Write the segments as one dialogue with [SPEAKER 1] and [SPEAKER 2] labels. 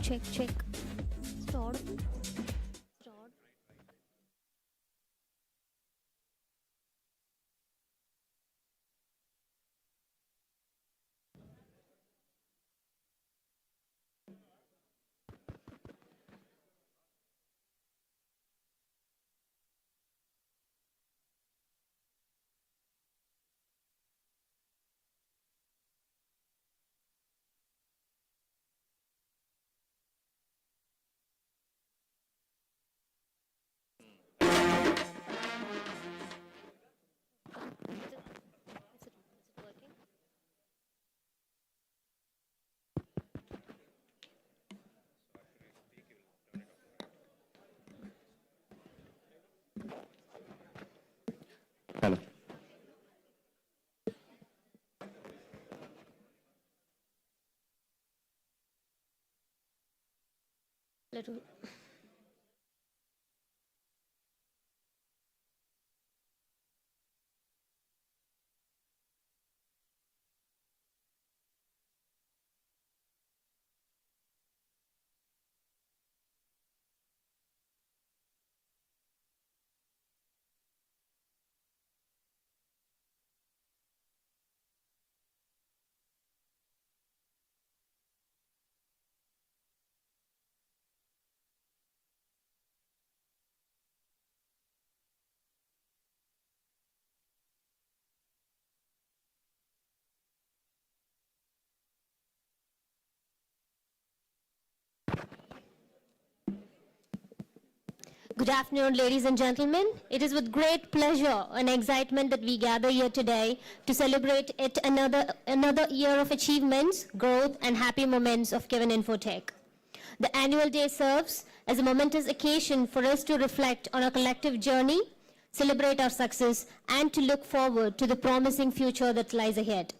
[SPEAKER 1] check. Start. Start. Is it working?
[SPEAKER 2] Hello.
[SPEAKER 1] Little. Good afternoon, ladies and gentlemen. It is with great pleasure and excitement that we gather here today to celebrate yet another year of achievements, growth, and happy moments of Cavin Infotech. The annual day serves as a momentous occasion for us to reflect on our collective journey, celebrate our success, and to look forward to the promising future that lies ahead.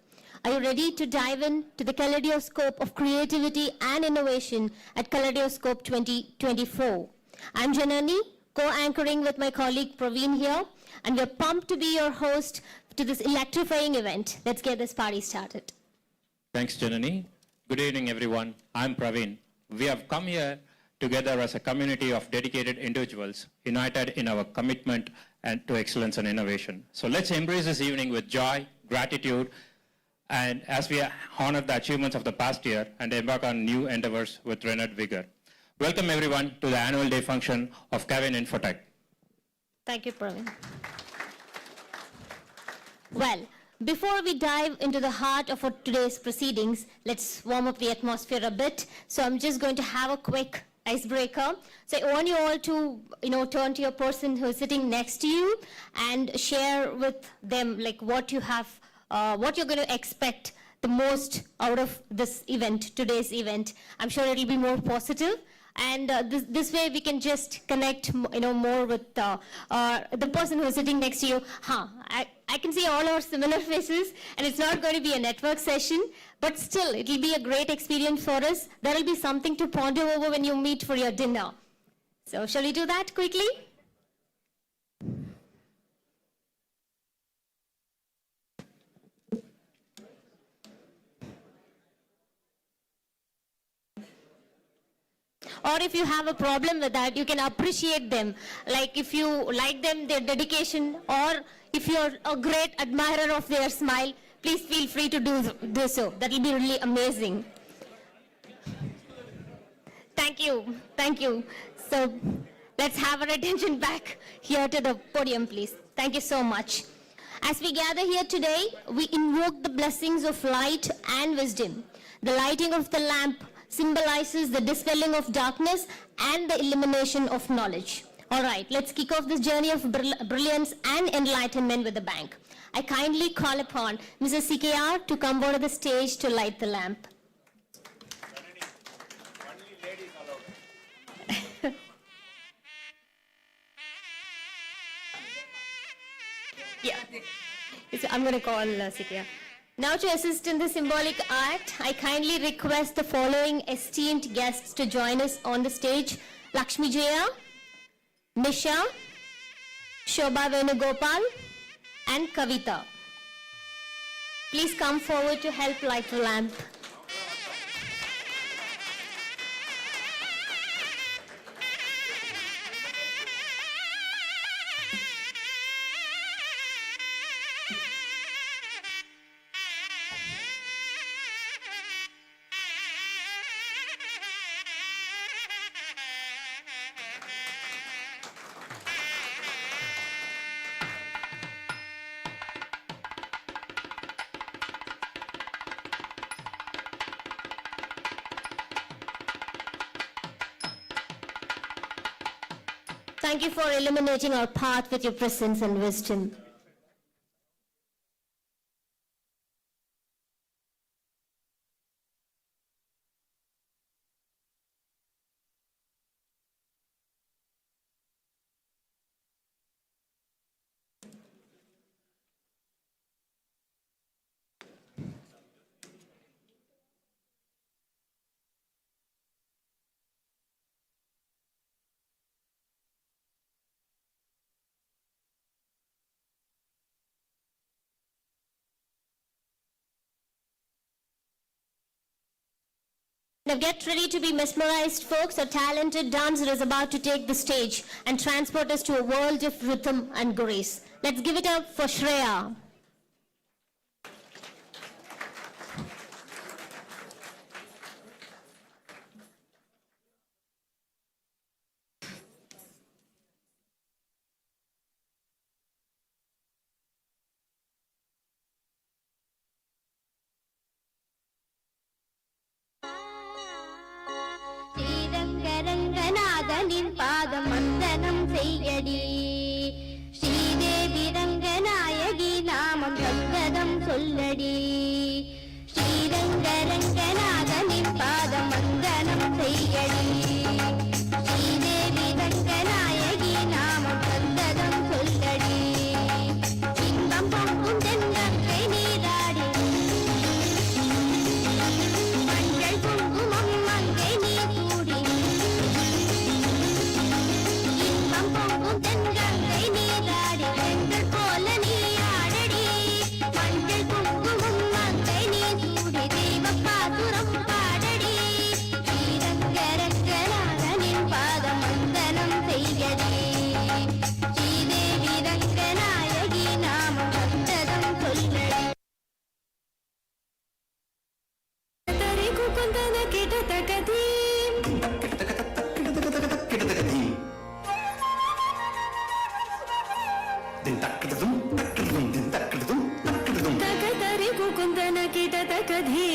[SPEAKER 1] Are you ready to dive into the kaleidoscope of creativity and innovation at Kaleidoscope 2024? I'm Janani, co-anchoring with my colleague Praveen here, and we're pumped to be your host to this electrifying event. Let's get this party started.
[SPEAKER 2] Thanks, Janani. Good evening, everyone. I'm Praveen. We have come here together as a community of dedicated individuals, united in our commitment and to excellence and innovation. So let's embrace this evening with joy, gratitude, and as we honor the achievements of the past year and embark on new endeavors with renewed vigor. Welcome everyone to the annual day function of Cavin Infotech.
[SPEAKER 1] Thank you, Praveen. Well, before we dive into the heart of today's proceedings, let's warm up the atmosphere a bit. So I'm just going to have a quick icebreaker. So I want you all to, turn to your person who's sitting next to you and share with them like what you have, what you're going to expect the most out of this event, today's event. I'm sure it'll be more positive. And this way we can just connect, more with the person who is sitting next to you. I can see all our similar faces, and it's not going to be a network session, but still, it will be a great experience for us. There will be something to ponder over when you meet for your dinner. So, shall we do that quickly? Or if you have a problem with that, you can appreciate them. Like if you like them, their dedication, or if you're a great admirer of their smile, please feel free to do so. That will be really amazing. Thank you. Thank you. So let's have our attention back here to the podium, please. Thank you so much. As we gather here today, we invoke the blessings of light and wisdom. The lighting of the lamp symbolizes the dispelling of darkness and the illumination of knowledge. All right, let's kick off this journey of brilliance and enlightenment with a bang. I kindly call upon Mrs. CKR to come over to the stage to light the lamp.
[SPEAKER 3] Only ladies allowed.
[SPEAKER 1] Yeah, so I'm going to call CKR. Now to assist in the symbolic act, I kindly request the following esteemed guests to join us on the stage. Lakshmi Jaya, Nisha, Shobha Venugopal, and Kavita. Please come forward to help light the lamp. Thank you for illuminating our path with your presence and wisdom. Now get ready to be mesmerized, folks. A talented dancer is about to take the stage and transport us to a world of rhythm and grace. Let's give it up for Shreya.
[SPEAKER 4] ஸ்ரீரங்கரங்கநாதனின் பாதம் வந்தனம் செய்யடி ஸ்ரீதேவி ரங்கநாயகி நாமம் சங்கதம் சொல்லடி ஸ்ரீரங்கரங்கநாதனின் பாதம் வந்தனம் செய்யடி ஸ்ரீதேவி ரங்கநாயகி நாமம் சங்கதம் சொல்லடி இன்பம் பொங்கும் தென்னங்கை நீராடி மஞ்சள் குங்குமம் மங்கை நீ சூடி இன்பம் பொங்கும் தென்கங்கை நீராடி பெண்கள் போல நீ ஆடடி மஞ்சள் குங்குமம் மங்கை நீ சூடி தெய்வப்பாசுரம் பாடடி ஸ்ரீரங்கரங்கநாதனின் பாதம் வந்தனம் செய்யடி ஸ்ரீதேவி ரங்கநாயகி நாமம் வந்ததம் சொல்லடி தரிகு குந்தன கிடதகதி தகதரிகு குந்தன கிடதகதி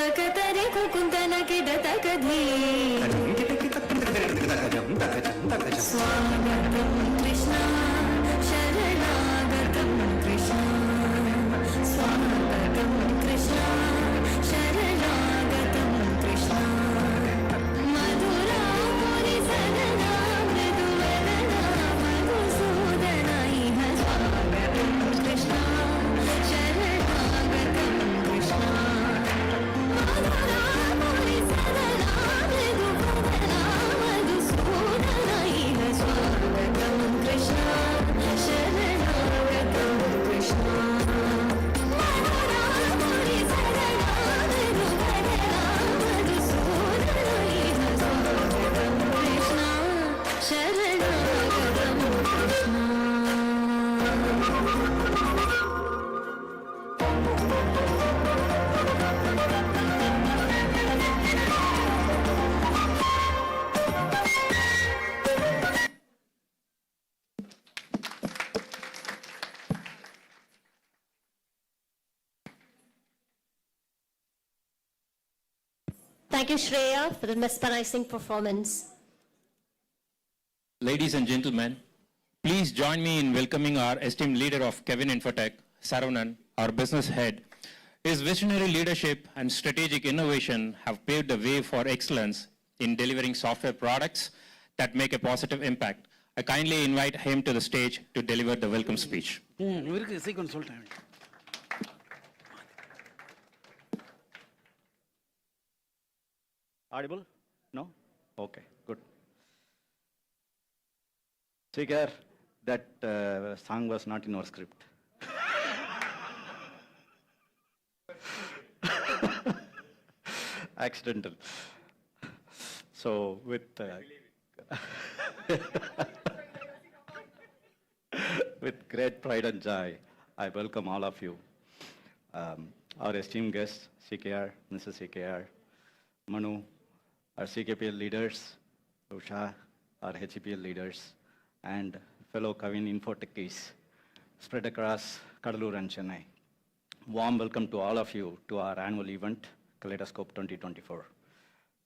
[SPEAKER 4] தகதரிகு குந்தன கிடதகதி ஸ்வாகதம் கிருஷ்ண शरणागतं कृष्ण स्वागतं कृष्ण शरणागतं कृष्ण मधुरापुरि सदना मृदुवदना मधुसूदना इह स्वागतं कृष्ण शरणागतं कृष्ण मधुरापुरि सदना मृदुवदना मधुसूदना इह स्वागतं कृष्ण शरणागतं कृष्ण मधुरापुरि सदना मृदुवदना मधुसूदना इह स्वागतं Krishna शरणागतं Krishna
[SPEAKER 1] Thank you, Shreya, for the mesmerizing performance.
[SPEAKER 2] Ladies and gentlemen, please join me in welcoming our esteemed leader of Cavin Infotech, Saravanan, our business head. His visionary leadership and strategic innovation have paved the way for excellence in delivering software products that make a positive impact. I kindly invite him to the stage to deliver the welcome speech.
[SPEAKER 5] இவருக்கு சீக்கிரம் சொல்லிட்டேன். Audible? No? Okay, good. Seeker, that song was not in our script. Accidental. So with with great pride and joy, I welcome all of you. Our esteemed guests, CKR, Mrs. CKR, Manu, our CKPL leaders, Usha, our HEPL leaders, and fellow Cavin Infotechies spread across Kadalur and Chennai. Warm welcome to all of you to our annual event, KALEIDOSCOPE 2024.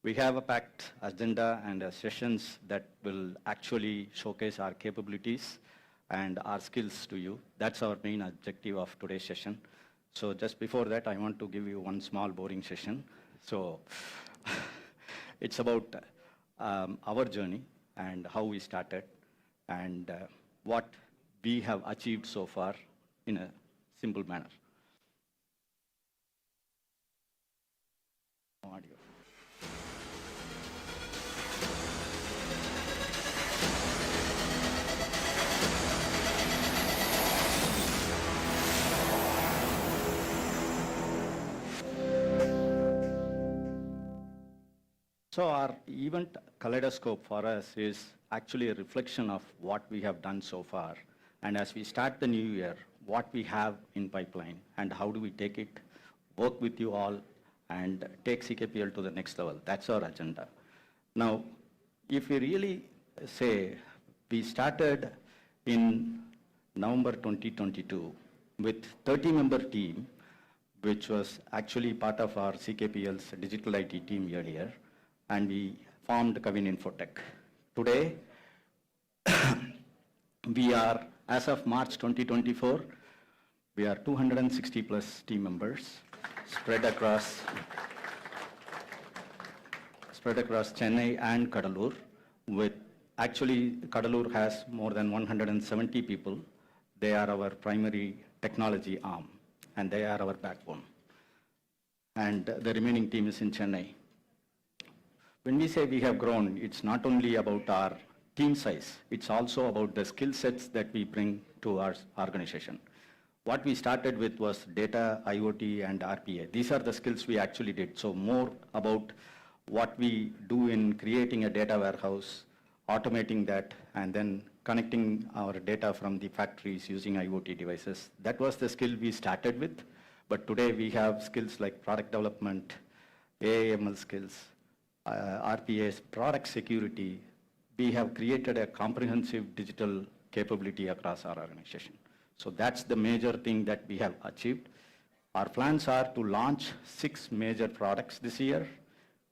[SPEAKER 5] We have a packed agenda and sessions that will actually showcase our capabilities and our skills to you. That's our main objective of today's session. So just before that, I want to give you one small boring session. So it's about our journey and how we started and what we have achieved so far in a simple manner. No audio. So our event Kaleidoscope for us is actually a reflection of what we have done so far. And as we start the new year, what we have in pipeline and how do we take it, work with you all and take CKPL to the next level. That's our agenda. Now, if we really say we started in November 2022 with 30-member team, which was actually part of our CKPL's digital IT team earlier, and we formed Cavin Infotech. Today, we are, as of March 2024, we are 260 plus team members spread across Chennai and Kadalur. With actually, Kadalur has more than 170 people. They are our primary technology arm, and they are our backbone. And the remaining team is in Chennai. When we say we have grown, it's not only about our team size, it's also about the skill sets that we bring to our organization. What we started with was data, IoT, and RPA. These are the skills we actually did. So more about what we do in creating a data warehouse, automating that, and then connecting our data from the factories using IoT devices. That was the skill we started with. But today we have skills like product development, AI/ML skills, RPAs, product security. We have created a comprehensive digital capability across our organization. So that's the major thing that we have achieved. Our plans are to launch 6 major products this year.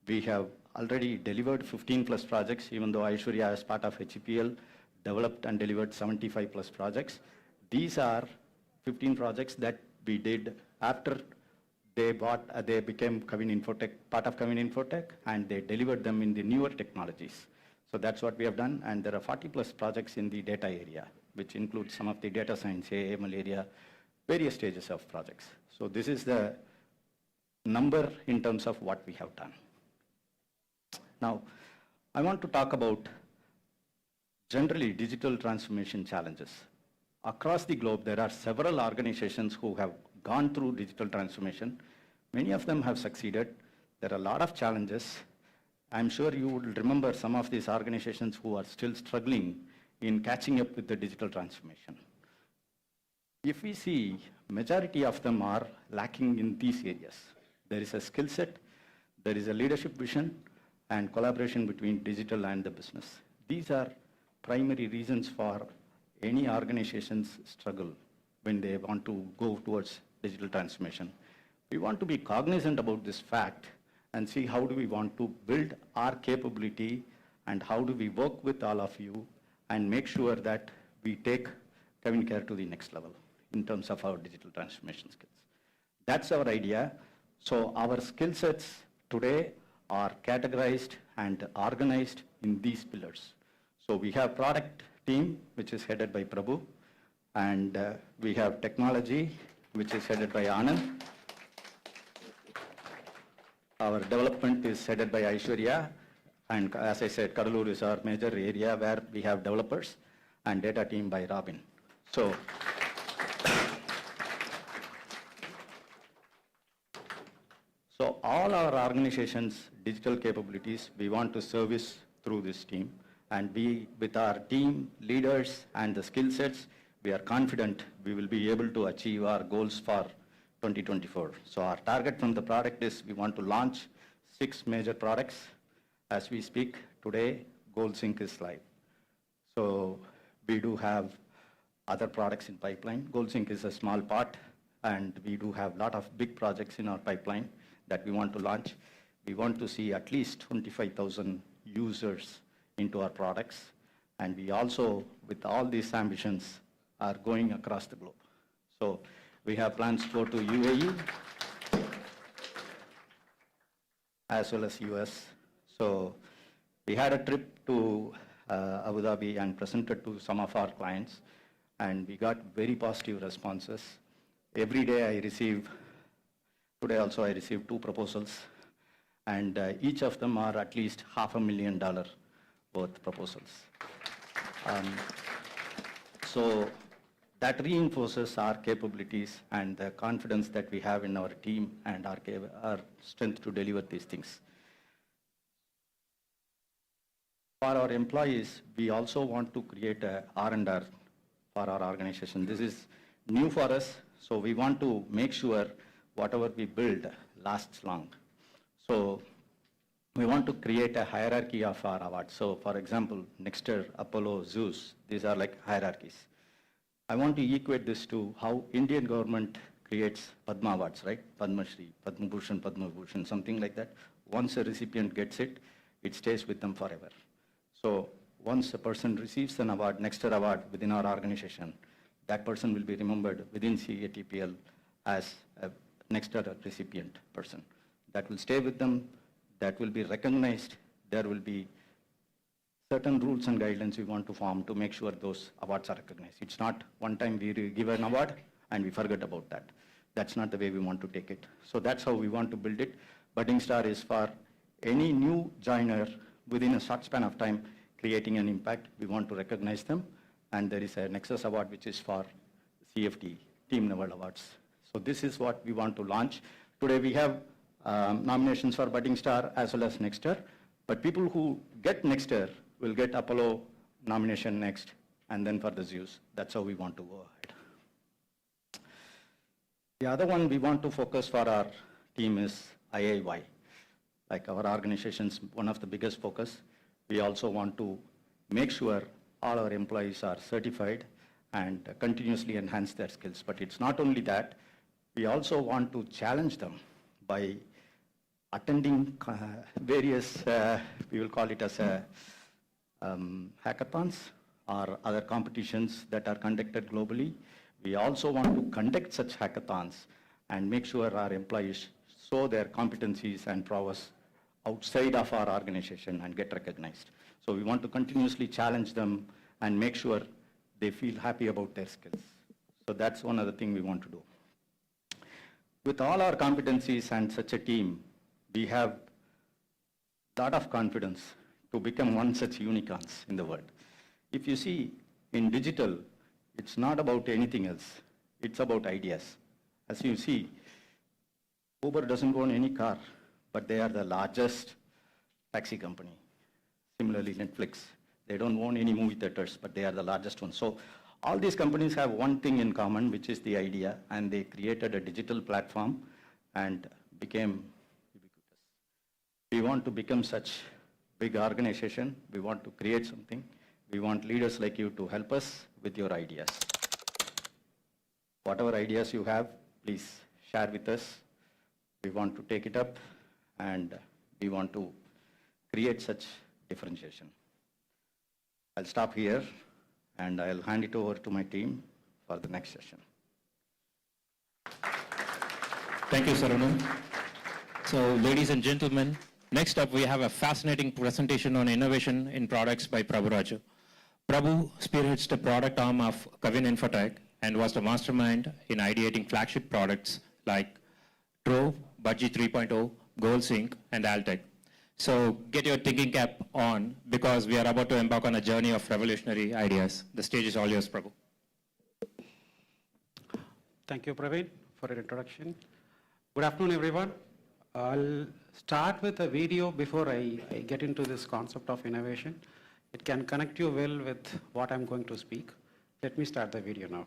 [SPEAKER 5] We have already delivered 15 plus projects, even though Aishwarya, as part of HEPL, developed and delivered 75 plus projects. These are 15 projects that we did after they became Cavin Infotech, part of Cavin Infotech, and they delivered them in the newer technologies. So that's what we have done, and there are 40 plus projects in the data area, which includes some of the data science, AI/ML area, various stages of projects. So this is the number in terms of what we have done. Now, I want to talk about generally digital transformation challenges. Across the globe, there are several organizations who have gone through digital transformation. Many of them have succeeded. There are a lot of challenges. I'm sure you will remember some of these organizations who are still struggling in catching up with the digital transformation. If we see, majority of them are lacking in these areas. There is a skill set, there is a leadership vision, and collaboration between digital and the business. These are primary reasons for any organization's struggle when they want to go towards digital transformation. We want to be cognizant about this fact and see how do we want to build our capability and how do we work with all of you and make sure that we take Cavin Care to the next level in terms of our digital transformation skills. That's our idea. So our skill sets today are categorized and organized in these pillars. So we have product team, which is headed by Prabhu, and we have technology, which is headed by Anand. Our development is headed by Aishwarya, and as I said, Kadalur is our major area where we have developers, and data team by Robin. So, so all our organization's digital capabilities, we want to service through this team. And we, with our team, leaders, and the skill sets, we are confident we will be able to achieve our goals for 2024. So our target from the product is we want to launch 6 major products. As we speak today, GoalSync is live. So we do have other products in pipeline. GoalSync is a small part, and we do have a lot of big projects in our pipeline that we want to launch. we want to see at least 25,000 users into our products. And we also, with all these ambitions, are going across the globe. So we have plans to go to UAE as well as US. So we had a trip to Abu Dhabi and presented to some of our clients, and we got very positive responses. Every day I receive, today also I received 2 proposals, and each of them are at least $500,000 worth proposals. So that reinforces our capabilities and the confidence that we have in our team and our strength to deliver these things. For our employees, we also want to create a R&R for our organization. This is new for us, so we want to make sure whatever we build lasts long. So we want to create a hierarchy of our awards. So for example, Nexter, Apollo, Zeus, these are like hierarchies. I want to equate this to how Indian government creates Padma awards, right? Padma Shri, Padma Bhushan, Padma Bhushan, something like that. Once a recipient gets it, it stays with them forever. So once a person receives an award, Nexter award within our organization, that person will be remembered within CATPL as a Nexter recipient person. That will stay with them, that will be recognized. There will be certain rules and guidelines we want to form to make sure those awards are recognized. It's not one time we give an award and we forget about that. That's not the way we want to take it. So that's how we want to build it. Budding Star is for any new joiner within a short span of time creating an impact. We want to recognize them. And there is a Nexus award which is for CFT, Team Level Awards. So this is what we want to launch. Today we have nominations for Budding Star as well as Nexter. But people who get Nexter will get Apollo nomination next, and then for the Zeus. That's how we want to go ahead. The other one we want to focus for our team is IIY. Like our organization's one of the biggest focus. We also want to make sure all our employees are certified and continuously enhance their skills. But it's not only that, we also want to challenge them by attending various, we will call it as hackathons or other competitions that are conducted globally. We also want to conduct such hackathons and make sure our employees show their competencies and prowess outside of our organization and get recognized. So we want to continuously challenge them and make sure they feel happy about their skills. So that's one other thing we want to do. With all our competencies and such a team, we have a lot of confidence to become one such unicorns in the world. If you see in digital, it's not about anything else. It's about ideas. As you see, Uber doesn't own any car, but they are the largest taxi company. Similarly, Netflix, they don't own any movie theaters, but they are the largest one. So all these companies have one thing in common, which is the idea, and they created a digital platform and became ubiquitous. We want to become such big organization. We want to create something. We want leaders like you to help us with your ideas. Whatever ideas you have, please share with us. We want to take it up, and we want to create such differentiation. I'll stop here, and I'll hand it over to my team for the next session.
[SPEAKER 2] Thank you, Saranu. So, ladies and gentlemen, next up we have a fascinating presentation on innovation in products by Prabhu Raju. Prabhu spearheads the product arm of Cavin Infotech and was the mastermind in ideating flagship products like Trove, Budgie 3.0, GoalSync, and Altec. So get your thinking cap on because we are about to embark on a journey of revolutionary ideas. The stage is all yours, Prabhu.
[SPEAKER 6] Thank you, Praveen, for your introduction. Good afternoon, everyone. I'll start with a video before I get into this concept of innovation. It can connect you well with what I'm going to speak. Let me start the video now.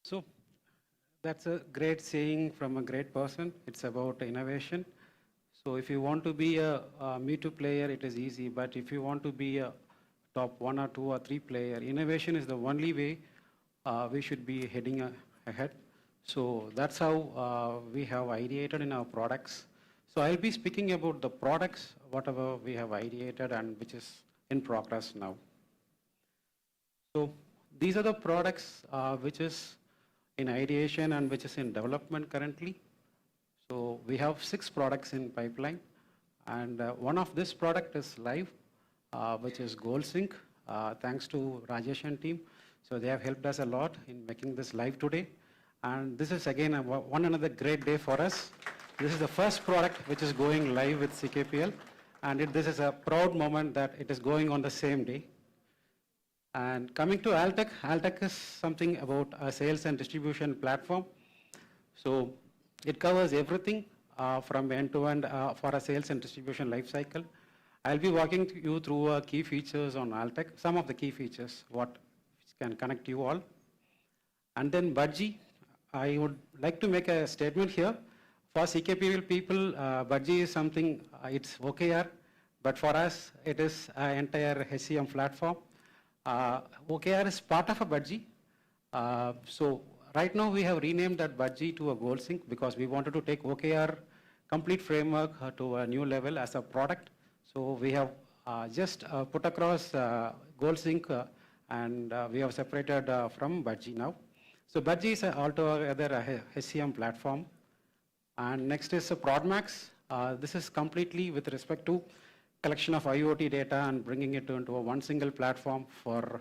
[SPEAKER 6] So that's a great saying from a great person. It's about innovation. So if you want to be a Me Too player, it is easy. But if you want to be a top 1 or 2 or 3 player, innovation is the only way we should be heading ahead. So that's how we have ideated in our products. So I'll be speaking about the products, whatever we have ideated and which is in progress now. So these are the products which is in ideation and which is in development currently. So we have 6 products in pipeline, and one of this product is live, which is GoalSync, thanks to Rajesh and team. So they have helped us a lot in making this live today. And this is again one another great day for us. This is the first product which is going live with CKPL, and this is a proud moment that it is going on the same day. And coming to Altech, Altech is something about a sales and distribution platform. So it covers everything from end to end for a sales and distribution life cycle. I'll be walking you through key features on Altech, some of the key features, what can connect you all. And then Budgie, I would like to make a statement here. For CKPL people, Budgie is something, it's OKR, but for us, it is an entire HCM platform. OKR is part of a Budgie. So right now we have renamed that Budgie to a GoalSync because we wanted to take OKR complete framework to a new level as a product. So we have just put across GoalSync and we have separated from Budgie now. So Budgie is altogether a HCM platform. And next is Prodmax. This is completely with respect to collection of IoT data and bringing it into one single platform for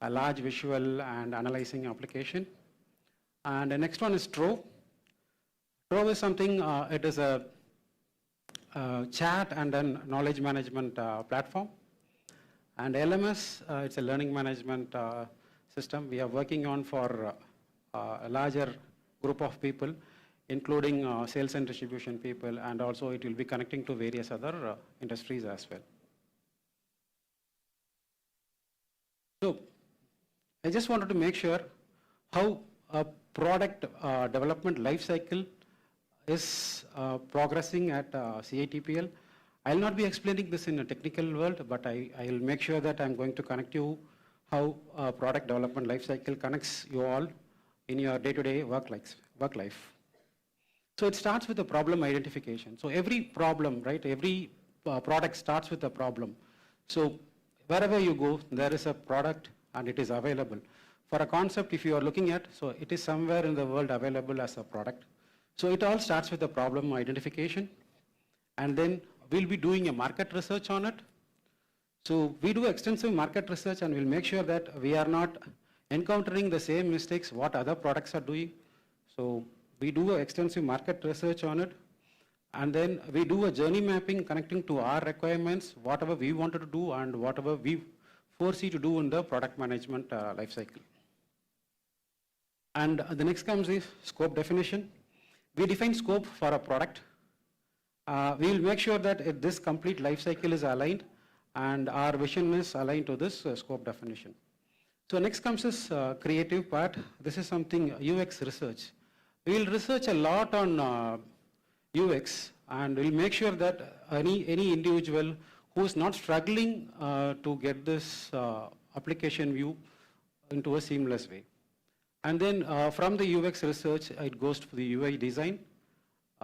[SPEAKER 6] a large visual and analyzing application. And the next one is Trove. Trove is something, it is a chat and then knowledge management platform. And LMS, it's a learning management system we are working on for a larger group of people, including sales and distribution people, and also it will be connecting to various other industries as well. So I just wanted to make sure how a product development life cycle is progressing at CATPL. I'll not be explaining this in a technical world, but I'll make sure that I'm going to connect you how product development life cycle connects you all in your day-to-day work life. So it starts with the problem identification. So every problem, right, every product starts with a problem. So wherever you go, there is a product and it is available. For a concept, if you are looking at, so it is somewhere in the world available as a product. So it all starts with the problem identification. And then we'll be doing a market research on it. So we do extensive market research and we'll make sure that we are not encountering the same mistakes what other products are doing. So we do extensive market research on it, and then we do a journey mapping connecting to our requirements, whatever we wanted to do and whatever we foresee to do in the product management life cycle. And the next comes is scope definition. We define scope for a product. We will make sure that this complete life cycle is aligned and our vision is aligned to this scope definition. So next comes this creative part. This is something UX research. We will research a lot on UX and we'll make sure that any individual who is not struggling to get this application view into a seamless way. And then from the UX research, it goes to the UI design.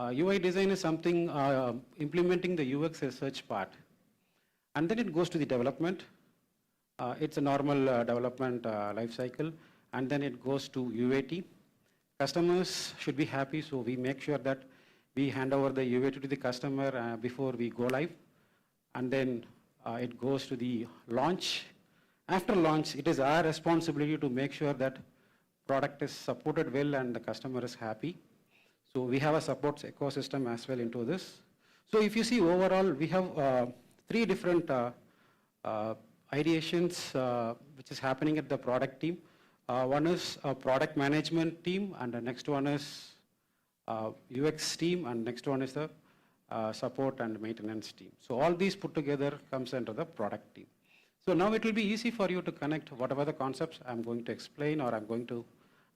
[SPEAKER 6] UI design is something implementing the UX research part. And then it goes to the development. It's a normal development life cycle. And then it goes to UAT. Customers should be happy, so we make sure that we hand over the UAT to the customer before we go live. And then it goes to the launch. After launch, it is our responsibility to make sure that product is supported well and the customer is happy. So we have a support ecosystem as well into this. So if you see overall, we have 3 different ideations which is happening at the product team. One is a product management team, and the next one is UX team, and next one is the support and maintenance team. So all these put together comes under the product team. So now it will be easy for you to connect whatever the concepts I'm going to explain or I'm going to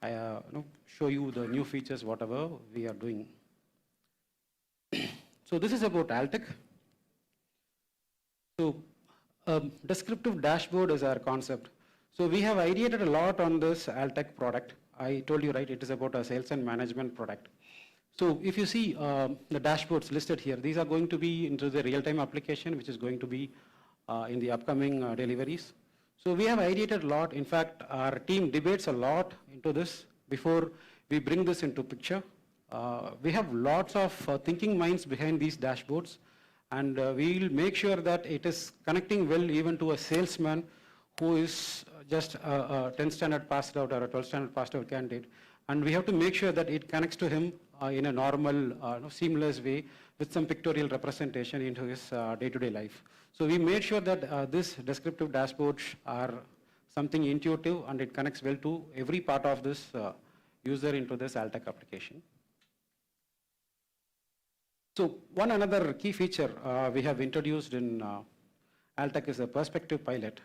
[SPEAKER 6] show you the new features, whatever we are doing. So this is about Altec. So descriptive dashboard is our concept. So we have ideated a lot on this Altec product. I told you, right, it is about a sales and management product. So if you see the dashboards listed here, these are going to be into the real-time application, which is going to be in the upcoming deliveries. So we have ideated a lot. In fact, our team debates a lot into this before we bring this into picture. We have lots of thinking minds behind these dashboards, and we will make sure that it is connecting well even to a salesman who is just a 10 standard passed out or a 12 standard passed out candidate. And we have to make sure that it connects to him in a normal, seamless way with some pictorial representation into his day-to-day life. So we made sure that this descriptive dashboards are something intuitive and it connects well to every part of this user into this Altec application. So one another key feature we have introduced in Altec is a perspective pilot.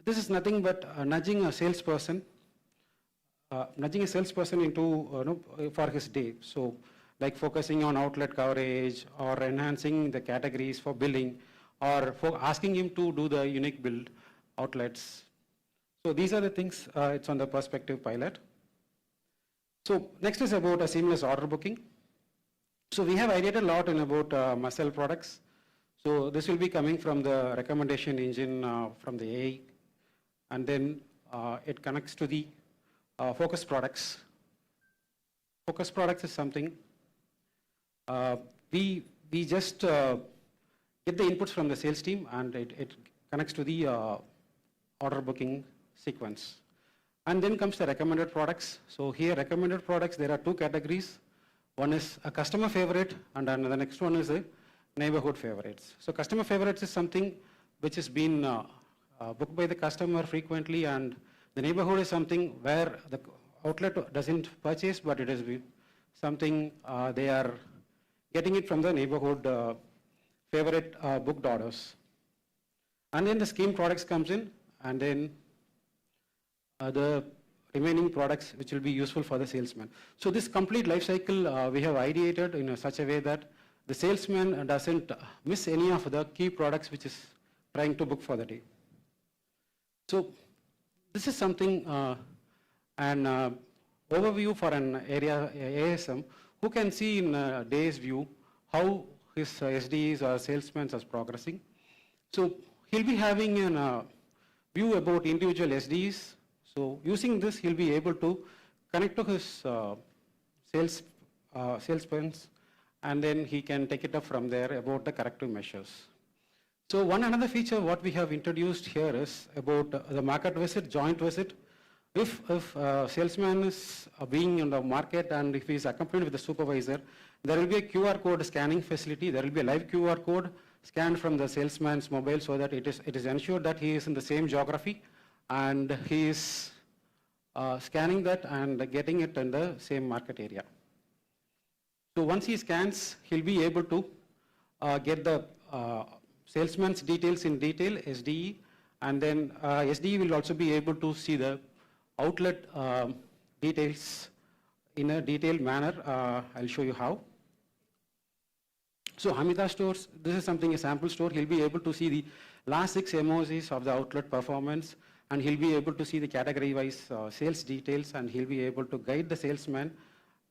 [SPEAKER 6] This is nothing but nudging a salesperson into for his day. So like focusing on outlet coverage or enhancing the categories for billing or for asking him to do the unique build outlets. So these are the things, it's on the perspective pilot. So next is about a seamless order booking. So we have ideated a lot in about muscle products. So this will be coming from the recommendation engine from the AI, and then it connects to the focus products. Focus products is something we just get the inputs from the sales team, and it connects to the order booking sequence. And then comes the recommended products. So here recommended products, there are two categories. One is a customer favorite, and then the next one is a neighborhood favorites. So customer favorites is something which has been booked by the customer frequently, and the neighborhood is something where the outlet doesn't purchase, but it is something they are getting it from the neighborhood favorite booked orders. And then the scheme products comes in, and then the remaining products which will be useful for the salesman. So this complete life cycle we have ideated in such a way that the salesman doesn't miss any of the key products which is trying to book for the day. So this is something, an overview for an area ASM who can see in a day's view how his SDs or salesmen are progressing. So he'll be having a view about individual SDs. So using this, he'll be able to connect to his salesmen, and then he can take it up from there about the corrective measures. So one another feature what we have introduced here is about the market visit, joint visit. If salesman is being in the market and if he is accompanied with the supervisor, there will be a QR code scanning facility. There will be a live QR code scanned from the salesman's mobile so that it is ensured that he is in the same geography and he is scanning that and getting it in the same market area. So once he scans, he'll be able to get the salesman's details in detail, SDE, and then SDE will also be able to see the outlet details in a detailed manner. I'll show you how. So Hamida stores, this is something, a sample store. He'll be able to see the last 6 MOCs of the outlet performance, and he'll be able to see the category-wise sales details, and he'll be able to guide the salesman,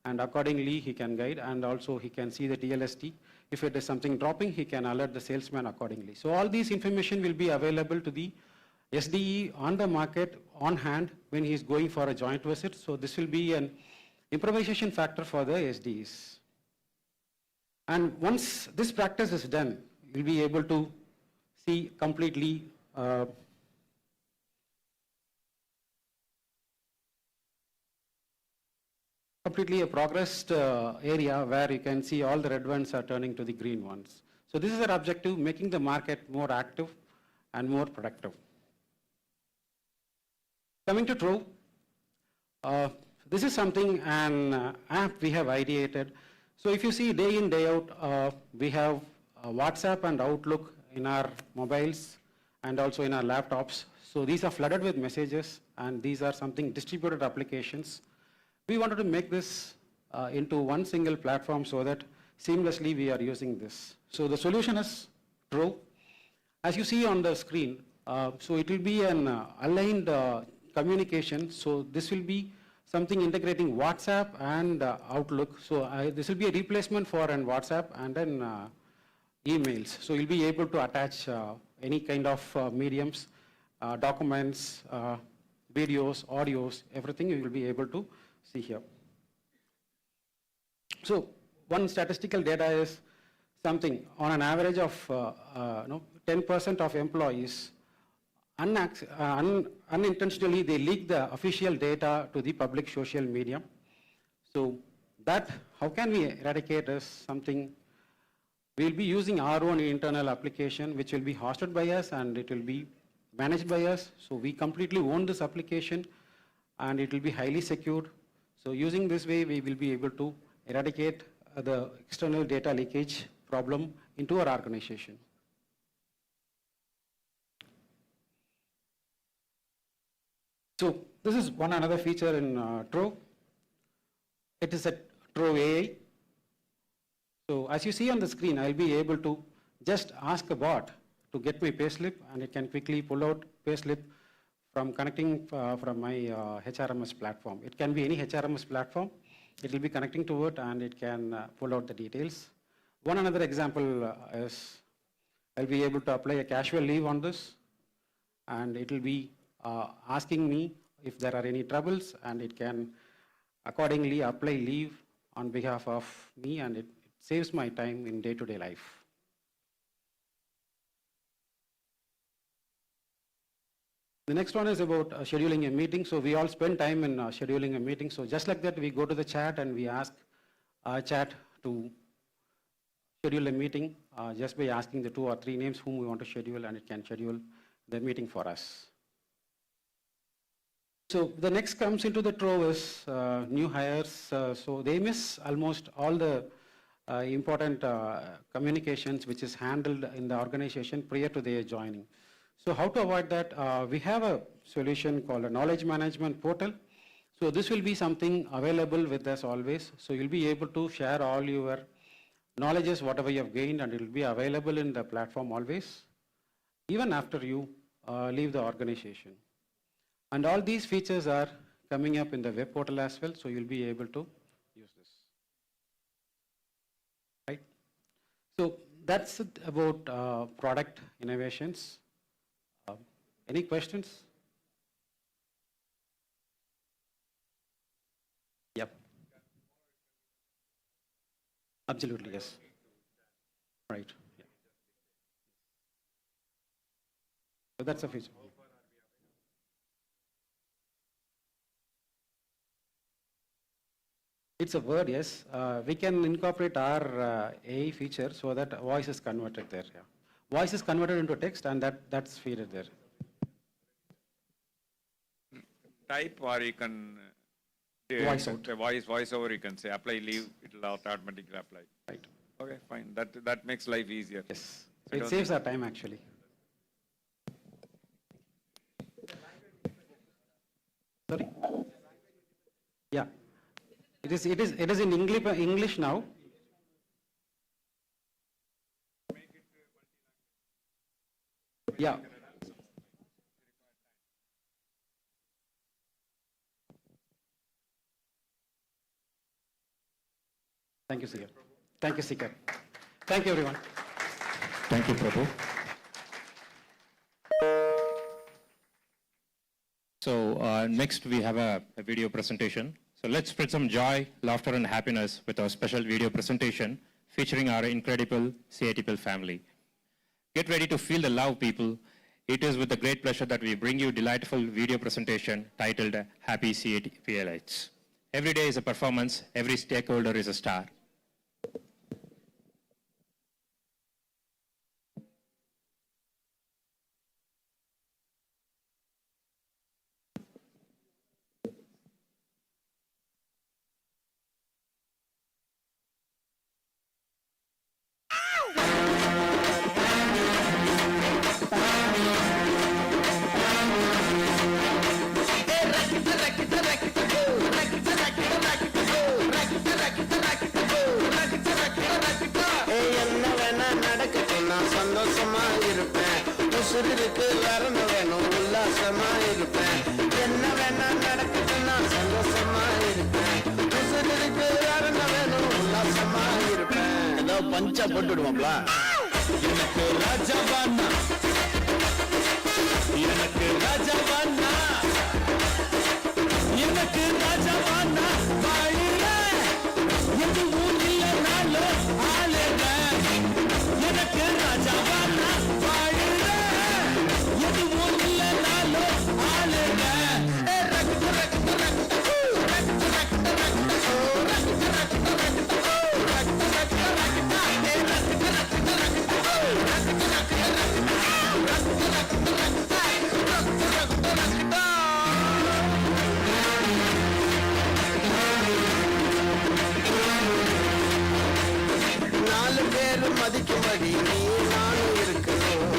[SPEAKER 6] and accordingly he can guide, and also he can see the TLST. If it is something dropping, he can alert the salesman accordingly. So all these information will be available to the SDE on the market on hand when he is going for a joint visit. So this will be an improvisation factor for the SDEs. And once this practice is done, you'll be able to see completely a progressed area where you can see all the red ones are turning to the green ones. So this is our objective, making the market more active and more productive. Coming to Trove, this is something, an app we have ideated. So if you see day in, day out, we have WhatsApp and Outlook in our mobiles and also in our laptops. So these are flooded with messages, and these are something distributed applications. We wanted to make this into one single platform so that seamlessly we are using this. So the solution is Trove. As you see on the screen, so it will be an aligned communication. So this will be something integrating WhatsApp and Outlook. So this will be a replacement for an WhatsApp and then emails. So you'll be able to attach any kind of mediums, documents, videos, audios, everything you will be able to see here. So one statistical data is something on an average of 10% of employees unintentionally they leak the official data to the public social media. So that, how can we eradicate is something, we'll be using our own internal application which will be hosted by us and it will be managed by us. So we completely own this application and it will be highly secured. So using this way, we will be able to eradicate the external data leakage problem into our organization. So this is one another feature in Trove. It is a Trove AI. So as you see on the screen, I'll be able to just ask a bot to get my payslip and it can quickly pull out payslip from connecting from my HRMS platform. It can be any HRMS platform. It will be connecting to it and it can pull out the details. One another example is I'll be able to apply a casual leave on this and it will be asking me if there are any troubles and it can accordingly apply leave on behalf of me and it saves my time in day-to-day life. The next one is about scheduling a meeting. So we all spend time in scheduling a meeting. So just like that, we go to the chat and we ask chat to schedule a meeting just by asking the 2 or 3 names whom we want to schedule and it can schedule the meeting for us. So the next comes into the Trove is new hires. So they miss almost all the important communications which is handled in the organization prior to their joining. So how to avoid that? We have a solution called a knowledge management portal. So this will be something available with us always. So you'll be able to share all your knowledges, whatever you have gained, and it will be available in the platform always, even after you leave the organization. And all these features are coming up in the web portal as well, so you'll be able to use this. Right? So that's it about product innovations. Any questions? Yep. Absolutely, yes. Right. Yeah. So that's a feature. It's a word, yes. We can incorporate our AI feature so that voice is converted there. Yeah. Voice is converted into text and that's fed there.
[SPEAKER 3] Type or you can
[SPEAKER 6] Voice out.
[SPEAKER 3] voice over, you can say apply leave, it will automatically apply.
[SPEAKER 6] Right.
[SPEAKER 3] Okay, fine. That makes life easier.
[SPEAKER 6] Yes. So it saves our time actually. Sorry? Yeah. It is in English now. Yeah. Thank you, Sikar. Thank you, Sikar. Thank you, everyone.
[SPEAKER 2] Thank you, Prabhu. So next we have a video presentation. So let's spread some joy, laughter, and happiness with our special video presentation featuring our incredible CATPL family. Get ready to feel the love, people. It is with a great pleasure that we bring you delightful video presentation titled Happy CATPLites. Every day is a performance, every stakeholder is a star.
[SPEAKER 7] Rakita, rakita, rakita, rakita, rakita, rakita, பிடிச்சா போட்டு விடுவோம்ல. எனக்கு ராஜாவானா, எனக்கு ராஜாவானா, எனக்கு ராஜாவானா, வாழுற எதுவும் இல்லைனாலும் ஆளுங்க. எனக்கு ராஜாவானா, வாழுற எதுவும் இல்லைனாலும் ஆளுங்க. நாலு பேர் மதிக்கும்படி நீ நானும் இருக்கணும்.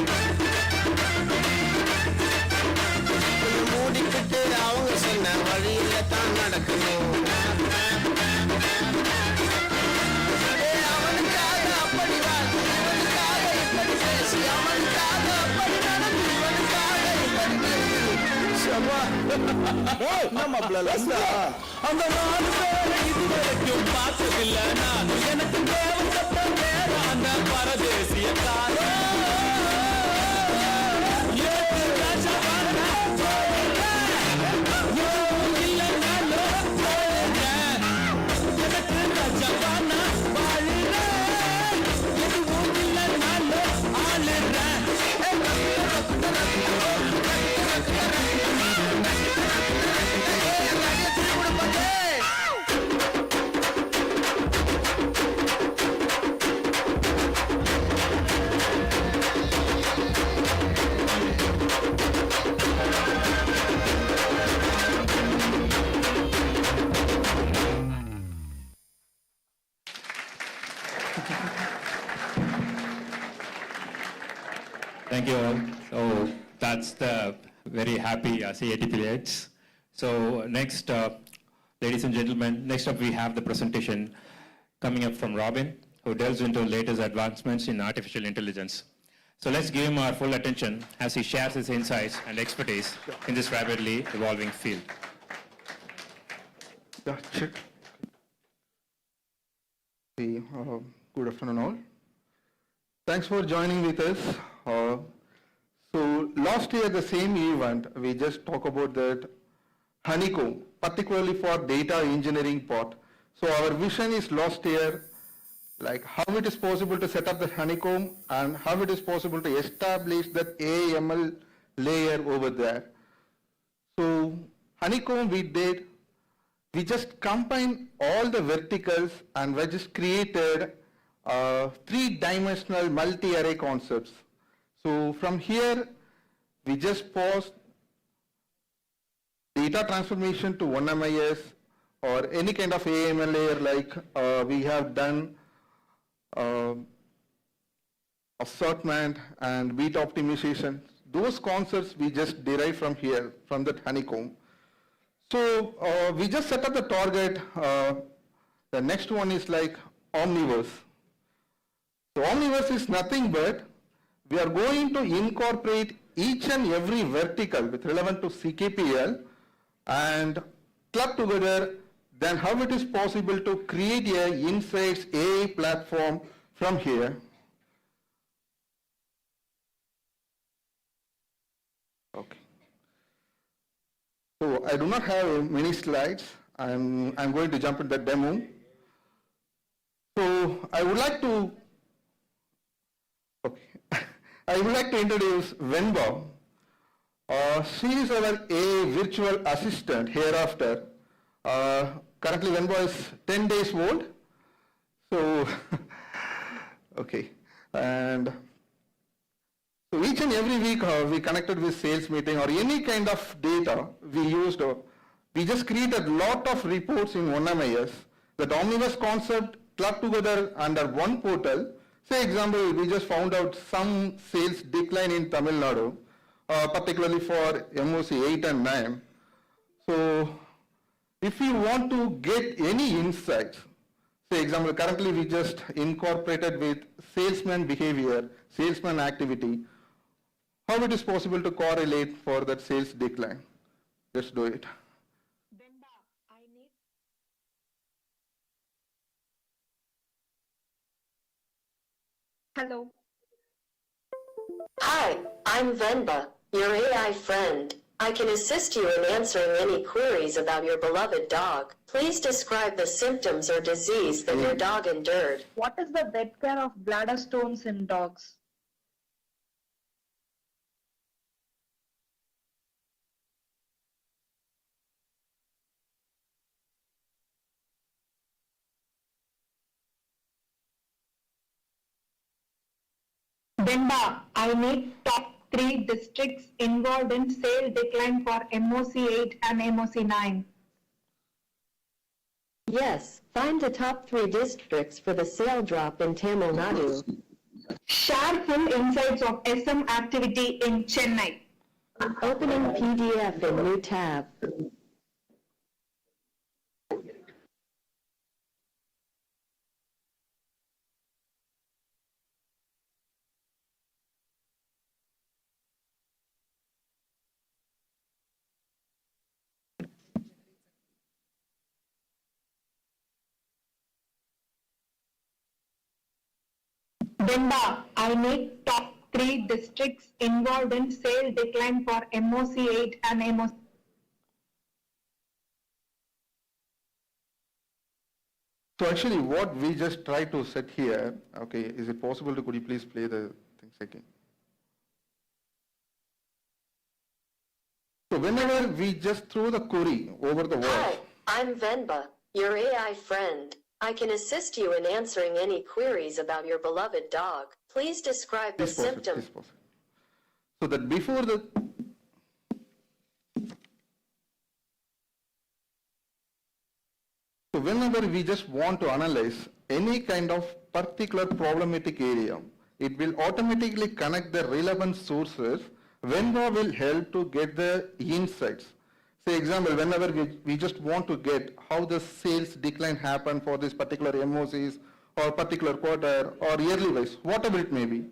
[SPEAKER 7] கொஞ்சம் மூடிக்கிட்டு அவங்க சொன்ன வழியில தான் நடக்கணும். அவனுக்காக அப்படி வாழ்ந்து, இவனுக்காக இப்படி பேசி, அவனுக்காக அப்படி நடந்து, இவனுக்காக இப்படி பேசி. சபா. நம்ம அந்த நாலு பேரை இதுவரைக்கும் பார்த்ததில்லை நான். எனக்கு தேவைப்பட்ட நேரம் அந்த பரதேசிய காலம். எனக்கு ராஜாவானா, எதுவும் இல்லைனாலும் வாழுங்க. எனக்கு ராஜாவானா, வாழுறேன். எதுவும் இல்லைனாலும் ஆளுறேன்.
[SPEAKER 2] Thank you all. So that's the very happy CAT affiliates. So next, ladies and gentlemen, next up we have the presentation coming up from Robin, who delves into latest advancements in artificial intelligence. So let's give him our full attention as he shares his insights and expertise in this rapidly evolving field.
[SPEAKER 8] Yeah, check. Hey, good afternoon all. Thanks for joining with us. So last year, the same event, we just talked about that honeycomb, particularly for data engineering part. So our vision is last year, like how it is possible to set up the honeycomb and how it is possible to establish that AML layer over there. So honeycomb we did, we just combined all the verticals and we just created three-dimensional multi-array concepts. So from here, we just paused data transformation to 1MIS or any kind of AML layer like we have done assortment and beat optimization. Those concepts we just derive from here, from that honeycomb. So we just set up the target. The next one is like omniverse. So omniverse is nothing but we are going to incorporate each and every vertical with relevant to CKPL and club together then how it is possible to create a insights AI platform from here. Okay. So I do not have many slides. I'm going to jump into the demo. So I would like to introduce Wenbo. She is our AI virtual assistant hereafter. Currently Wenbo is 10 days old. So, okay. And so each and every week we connected with sales meeting or any kind of data we used. We just created a lot of reports in 1MIS. That omniverse concept clubbed together under one portal. Say example, we just found out some sales decline in Tamil Nadu, particularly for MOC 8 and 9. So if you want to get any insights, say example, currently we just incorporated with salesman behavior, salesman activity, how it is possible to correlate for that sales decline. Just do it.
[SPEAKER 9] Hello.
[SPEAKER 10] Hi, I'm Venba, your AI friend. I can assist you in answering any queries about your beloved dog. Please describe the symptoms or disease that your dog endured.
[SPEAKER 9] What is the death care of bladder stones in dogs? Demba, I need top 3 districts involved in sale decline for MOC 8 and MOC 9.
[SPEAKER 10] Yes, find the top 3 districts for the sale drop in Tamil Nadu.
[SPEAKER 9] Share full insights of SM activity in Chennai.
[SPEAKER 10] Opening PDF in new tab.
[SPEAKER 9] Demba, I need top 3 districts involved in sale decline for MOC 8 and MOC.
[SPEAKER 8] So actually what we just try to set here, okay, is it possible to, could you please play the things again? So whenever we just throw the query over the wall.
[SPEAKER 10] Hi, I'm Venba, your AI friend. I can assist you in answering any queries about your beloved dog. Please describe the symptoms.
[SPEAKER 8] So that before the So whenever we just want to analyze any kind of particular problematic area, it will automatically connect the relevant sources. Venba will help to get the insights. Say example, whenever we just want to get how the sales decline happened for this particular MOCs or particular quarter or yearly wise, whatever it may be,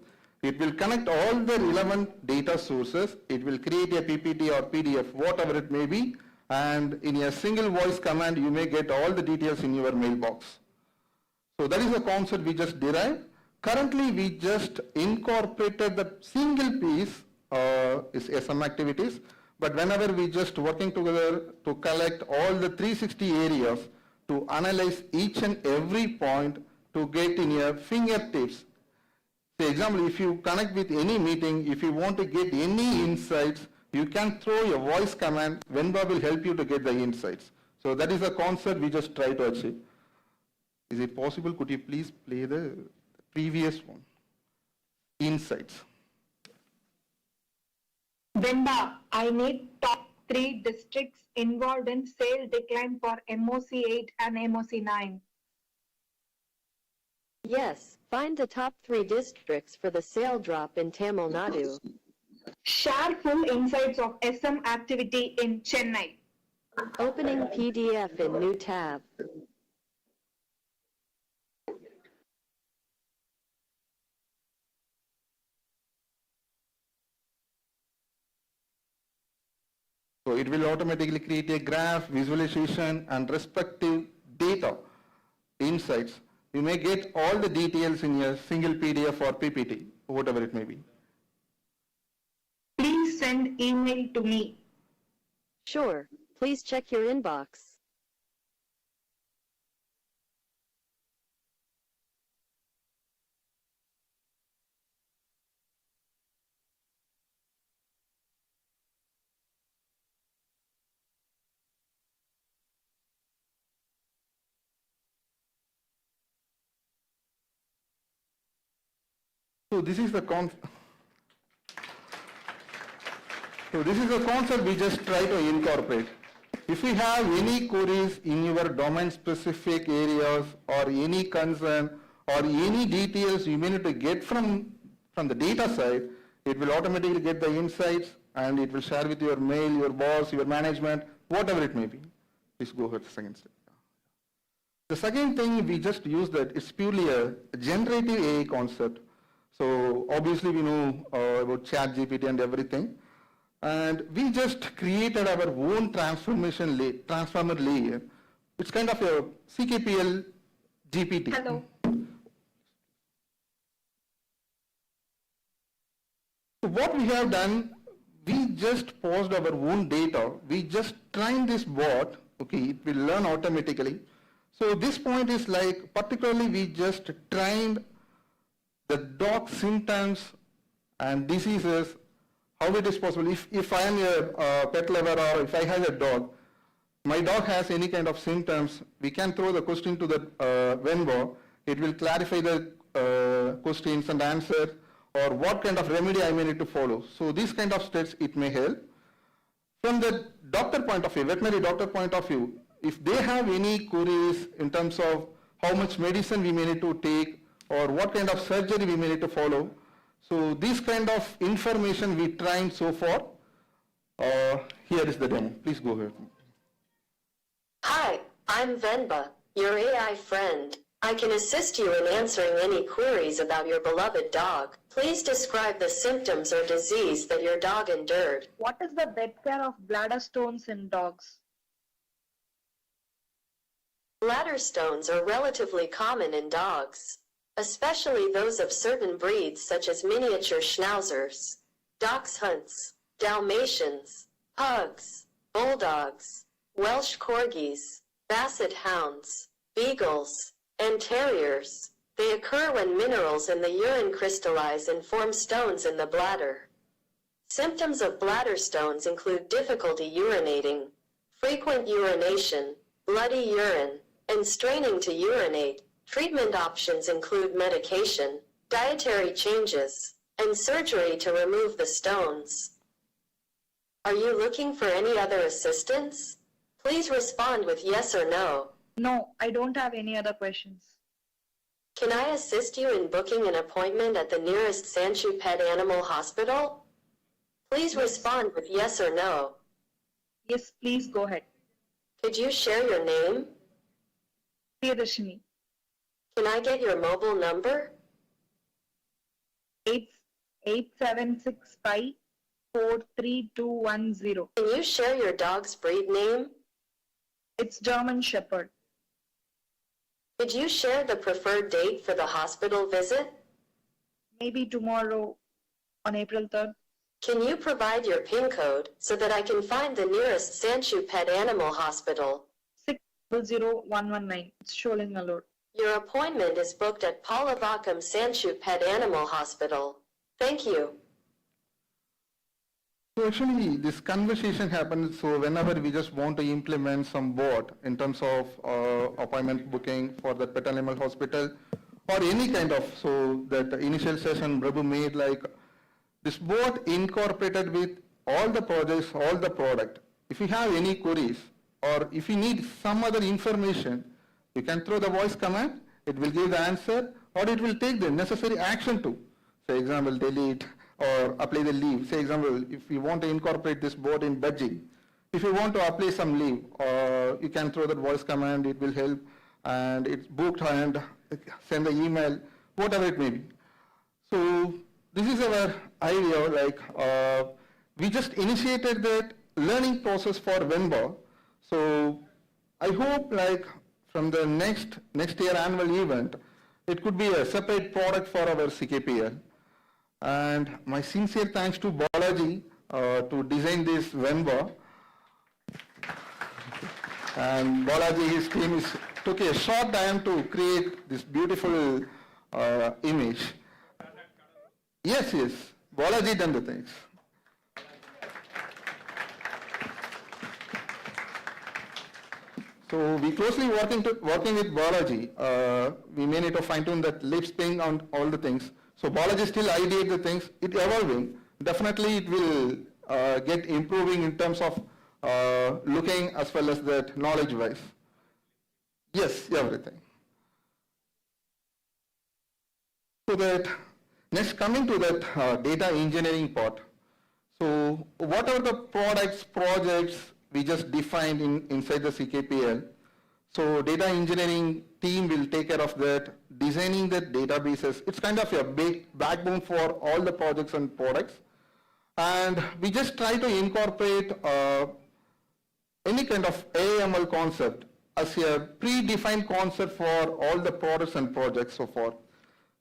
[SPEAKER 8] it will connect all the relevant data sources. It will create a PPT or PDF, whatever it may be, and in a single voice command, you may get all the details in your mailbox. So that is the concept we just derived. Currently, we just incorporated the single piece is SM activities, but whenever we just working together to collect all the 360 areas to analyze each and every point to get in your fingertips. For example, if you connect with any meeting, if you want to get any insights, you can throw a voice command, Venba will help you to get the insights. So that is the concept we just try to achieve. Is it possible, could you please play the previous one? Insights.
[SPEAKER 9] Demba, I need top 3 districts involved in sale decline for MOC 8 and MOC 9.
[SPEAKER 10] Yes, find the top 3 districts for the sale drop in Tamil Nadu.
[SPEAKER 9] Share full insights of SM activity in Chennai.
[SPEAKER 10] Opening PDF in new tab.
[SPEAKER 8] So it will automatically create a graph, visualization, and respective data, insights. You may get all the details in a single PDF or PPT, whatever it may be.
[SPEAKER 9] Please send email to me.
[SPEAKER 10] Sure, please check your inbox.
[SPEAKER 8] So this is the concept we just try to incorporate. If you have any queries in your domain specific areas or any concern or any details you may need to get from the data side, it will automatically get the insights and it will share with your mail, your boss, your management, whatever it may be. Please go ahead to the second step. The second thing we just use that is purely a generative AI concept. So obviously we know about ChatGPT and everything. And we just created our own transformer layer. It's kind of a CKPL GPT.
[SPEAKER 9] Hello.
[SPEAKER 8] So what we have done, we just paused our own data. We just trained this bot, okay, it will learn automatically. So this point is like, particularly we just trained the dog symptoms and diseases, how it is possible. If I am a pet lover or if I have a dog, my dog has any kind of symptoms, we can throw the question to the Venbo. It will clarify the questions and answer, or what kind of remedy I may need to follow. So these kind of steps it may help. From the doctor point of view, veterinary doctor point of view, if they have any queries in terms of how much medicine we may need to take or what kind of surgery we may need to follow, so this kind of information we trained so far. Here is the demo. Please go ahead.
[SPEAKER 10] Hi, I'm Venba, your AI friend. I can assist you in answering any queries about your beloved dog. Please describe the symptoms or disease that your dog endured.
[SPEAKER 9] What is the bed care of bladder stones in dogs?
[SPEAKER 10] Bladder stones are relatively common in dogs, especially those of certain breeds such as miniature schnauzers, dachshunds, Dalmatians, pugs, bulldogs, Welsh corgis, basset hounds, beagles, and terriers. They occur when minerals in the urine crystallize and form stones in the bladder. Symptoms of bladder stones include difficulty urinating, frequent urination, bloody urine, and straining to urinate. Treatment options include medication, dietary changes, and surgery to remove the stones. Are you looking for any other assistance? Please respond with yes or no.
[SPEAKER 9] No, I don't have any other questions.
[SPEAKER 10] Can I assist you in booking an appointment at the nearest Sanchu Pet Animal Hospital? Please respond with yes or no.
[SPEAKER 9] Yes, please go ahead.
[SPEAKER 10] Could you share your name?
[SPEAKER 9] Priyadashini.
[SPEAKER 10] Can I get your mobile number?
[SPEAKER 9] 8765
[SPEAKER 10] Can you share your dog's breed name?
[SPEAKER 9] It's German Shepherd.
[SPEAKER 10] Could you share the preferred date for the hospital visit?
[SPEAKER 9] Maybe tomorrow on April 3rd.
[SPEAKER 10] Can you provide your PIN code so that I can find the nearest Sanchu Pet Animal Hospital?
[SPEAKER 9] 600119. It's showing alert.
[SPEAKER 10] Your appointment is booked at Palavakam Sanchu Pet Animal Hospital. Thank you.
[SPEAKER 8] So actually this conversation happens, so whenever we just want to implement some bot in terms of appointment booking for the pet animal hospital or any kind of, so that initial session Prabhu made, like this bot incorporated with all the projects, all the product. If you have any queries or if you need some other information, you can throw the voice command, it will give the answer or it will take the necessary action to, for example, delete or apply the leave. Say example, if you want to incorporate this bot in budging, if you want to apply some leave, you can throw that voice command, it will help, and it's booked and send the email, whatever it may be. So this is our idea, like we just initiated that learning process for Venba. So I hope like from the next year annual event, it could be a separate product for our CKPL. And my sincere thanks to Balaji to design this Venba. And Balaji, his team took a short time to create this beautiful image. Yes, Balaji done the things. So we closely working with Balaji. We may need to fine tune that lips thing on all the things. So Balaji still ideate the things, it evolving. Definitely it will get improving in terms of looking as well as that knowledge wise. Yes, everything. So that next coming to that data engineering part. So what are the products, projects we just defined inside the CKPL? So data engineering team will take care of that, designing the databases. It's kind of a big backbone for all the projects and products. And we just try to incorporate any kind of AML concept as a predefined concept for all the products and projects so far.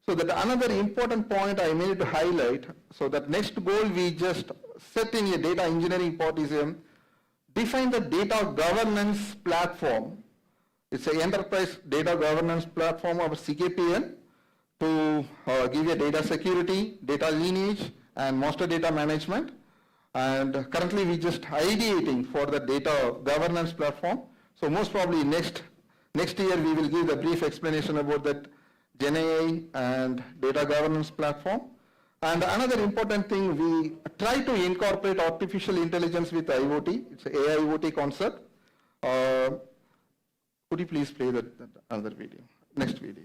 [SPEAKER 8] So that another important point I needed to highlight, so that next goal we just set in a data engineering part is define the data governance platform. It's an enterprise data governance platform of CKPN to give you data security, data lineage, and master data management. And currently we just ideating for the data governance platform. So most probably next year we will give the brief explanation about that GenAI and data governance platform. And another important thing, we try to incorporate artificial intelligence with IoT. It's an AIoT concept. Could you please play that other video, next video?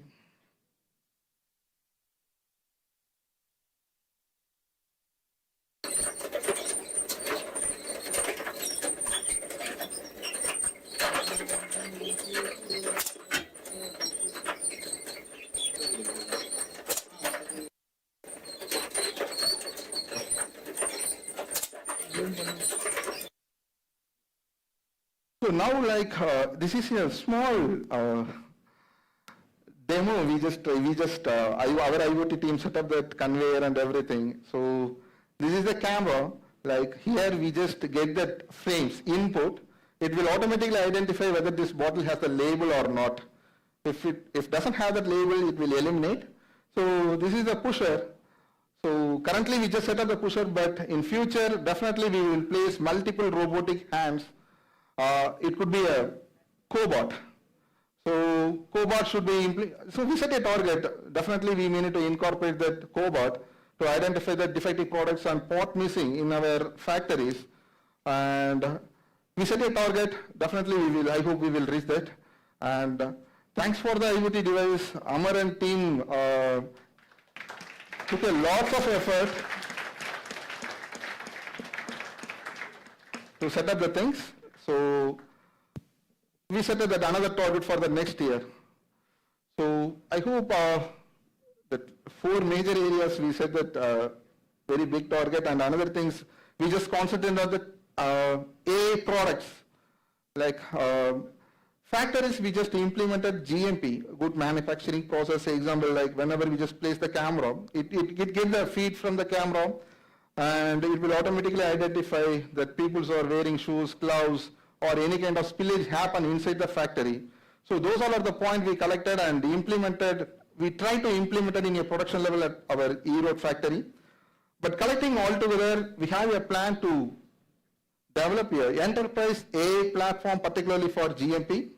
[SPEAKER 8] So now, like this is a small demo. We just our IoT team set up that conveyor and everything. So this is the camera. Like here, we just get that frames input. It will automatically identify whether this bottle has the label or not. If doesn't have that label, it will eliminate. So this is the pusher. So currently we just set up the pusher, but in future definitely we will place multiple robotic hands. It could be a cobot. So cobot should be, so we set a target. Definitely we need to incorporate that cobot to identify the defective products and part missing in our factories. And we set a target. Definitely we will, I hope we will reach that. And thanks for the IoT device. Amar and team took a lot of effort to set up the things. So we set up that another target for the next year. So I hope that 4 major areas we set that very big target, and another things we just concentrate on the AI products. Like factories, we just implemented GMP, good manufacturing process. Example, like whenever we just place the camera, it gets the feed from the camera, and it will automatically identify that people are wearing shoes, gloves, or any kind of spillage happen inside the factory. So those all are the points we collected and implemented. We try to implement it in a production level at our E-Road factory. But collecting all together, we have a plan to develop an enterprise AI platform, particularly for GMP.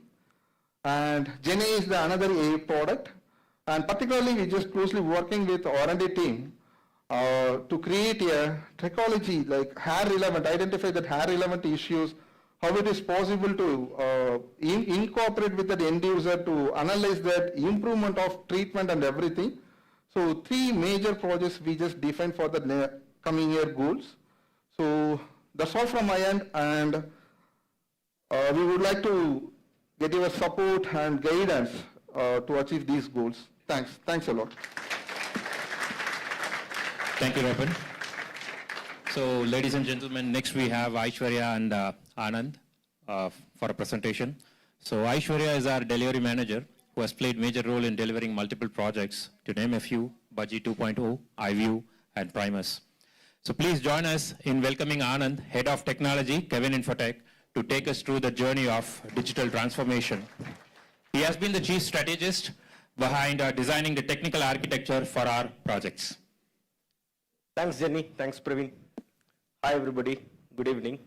[SPEAKER 8] And GenAI is the another AI product. And particularly, we just closely working with R&D team to create a technology like hair relevant, identify that hair relevant issues, how it is possible to incorporate with the end user to analyze that improvement of treatment and everything. So 3 major projects we just defined for the coming year goals. So that's all from my end, and we would like to get your support and guidance to achieve these goals. Thanks a lot.
[SPEAKER 2] Thank you, Robin. So, ladies and gentlemen, next we have Aishwarya and Anand for a presentation. So, Aishwarya is our delivery manager who has played major role in delivering multiple projects, to name a few, Budgie 2.0, iView, and Primus. So, please join us in welcoming Anand, Head of Technology, Cavin Infotech, to take us through the journey of digital transformation. He has been the chief strategist behind designing the technical architecture for our projects.
[SPEAKER 7] Thanks, Jenny. Thanks, Praveen. Hi, everybody. Good evening.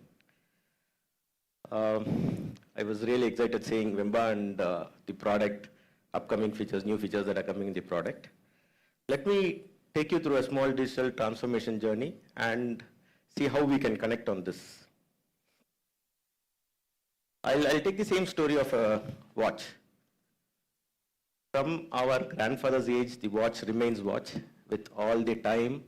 [SPEAKER 7] I was really excited seeing Vemba and the product, upcoming features, new features that are coming in the product. Let me take you through a small digital transformation journey and see how we can connect on this. I'll take the same story of a watch. From our grandfather's age, the watch remains watch with all the time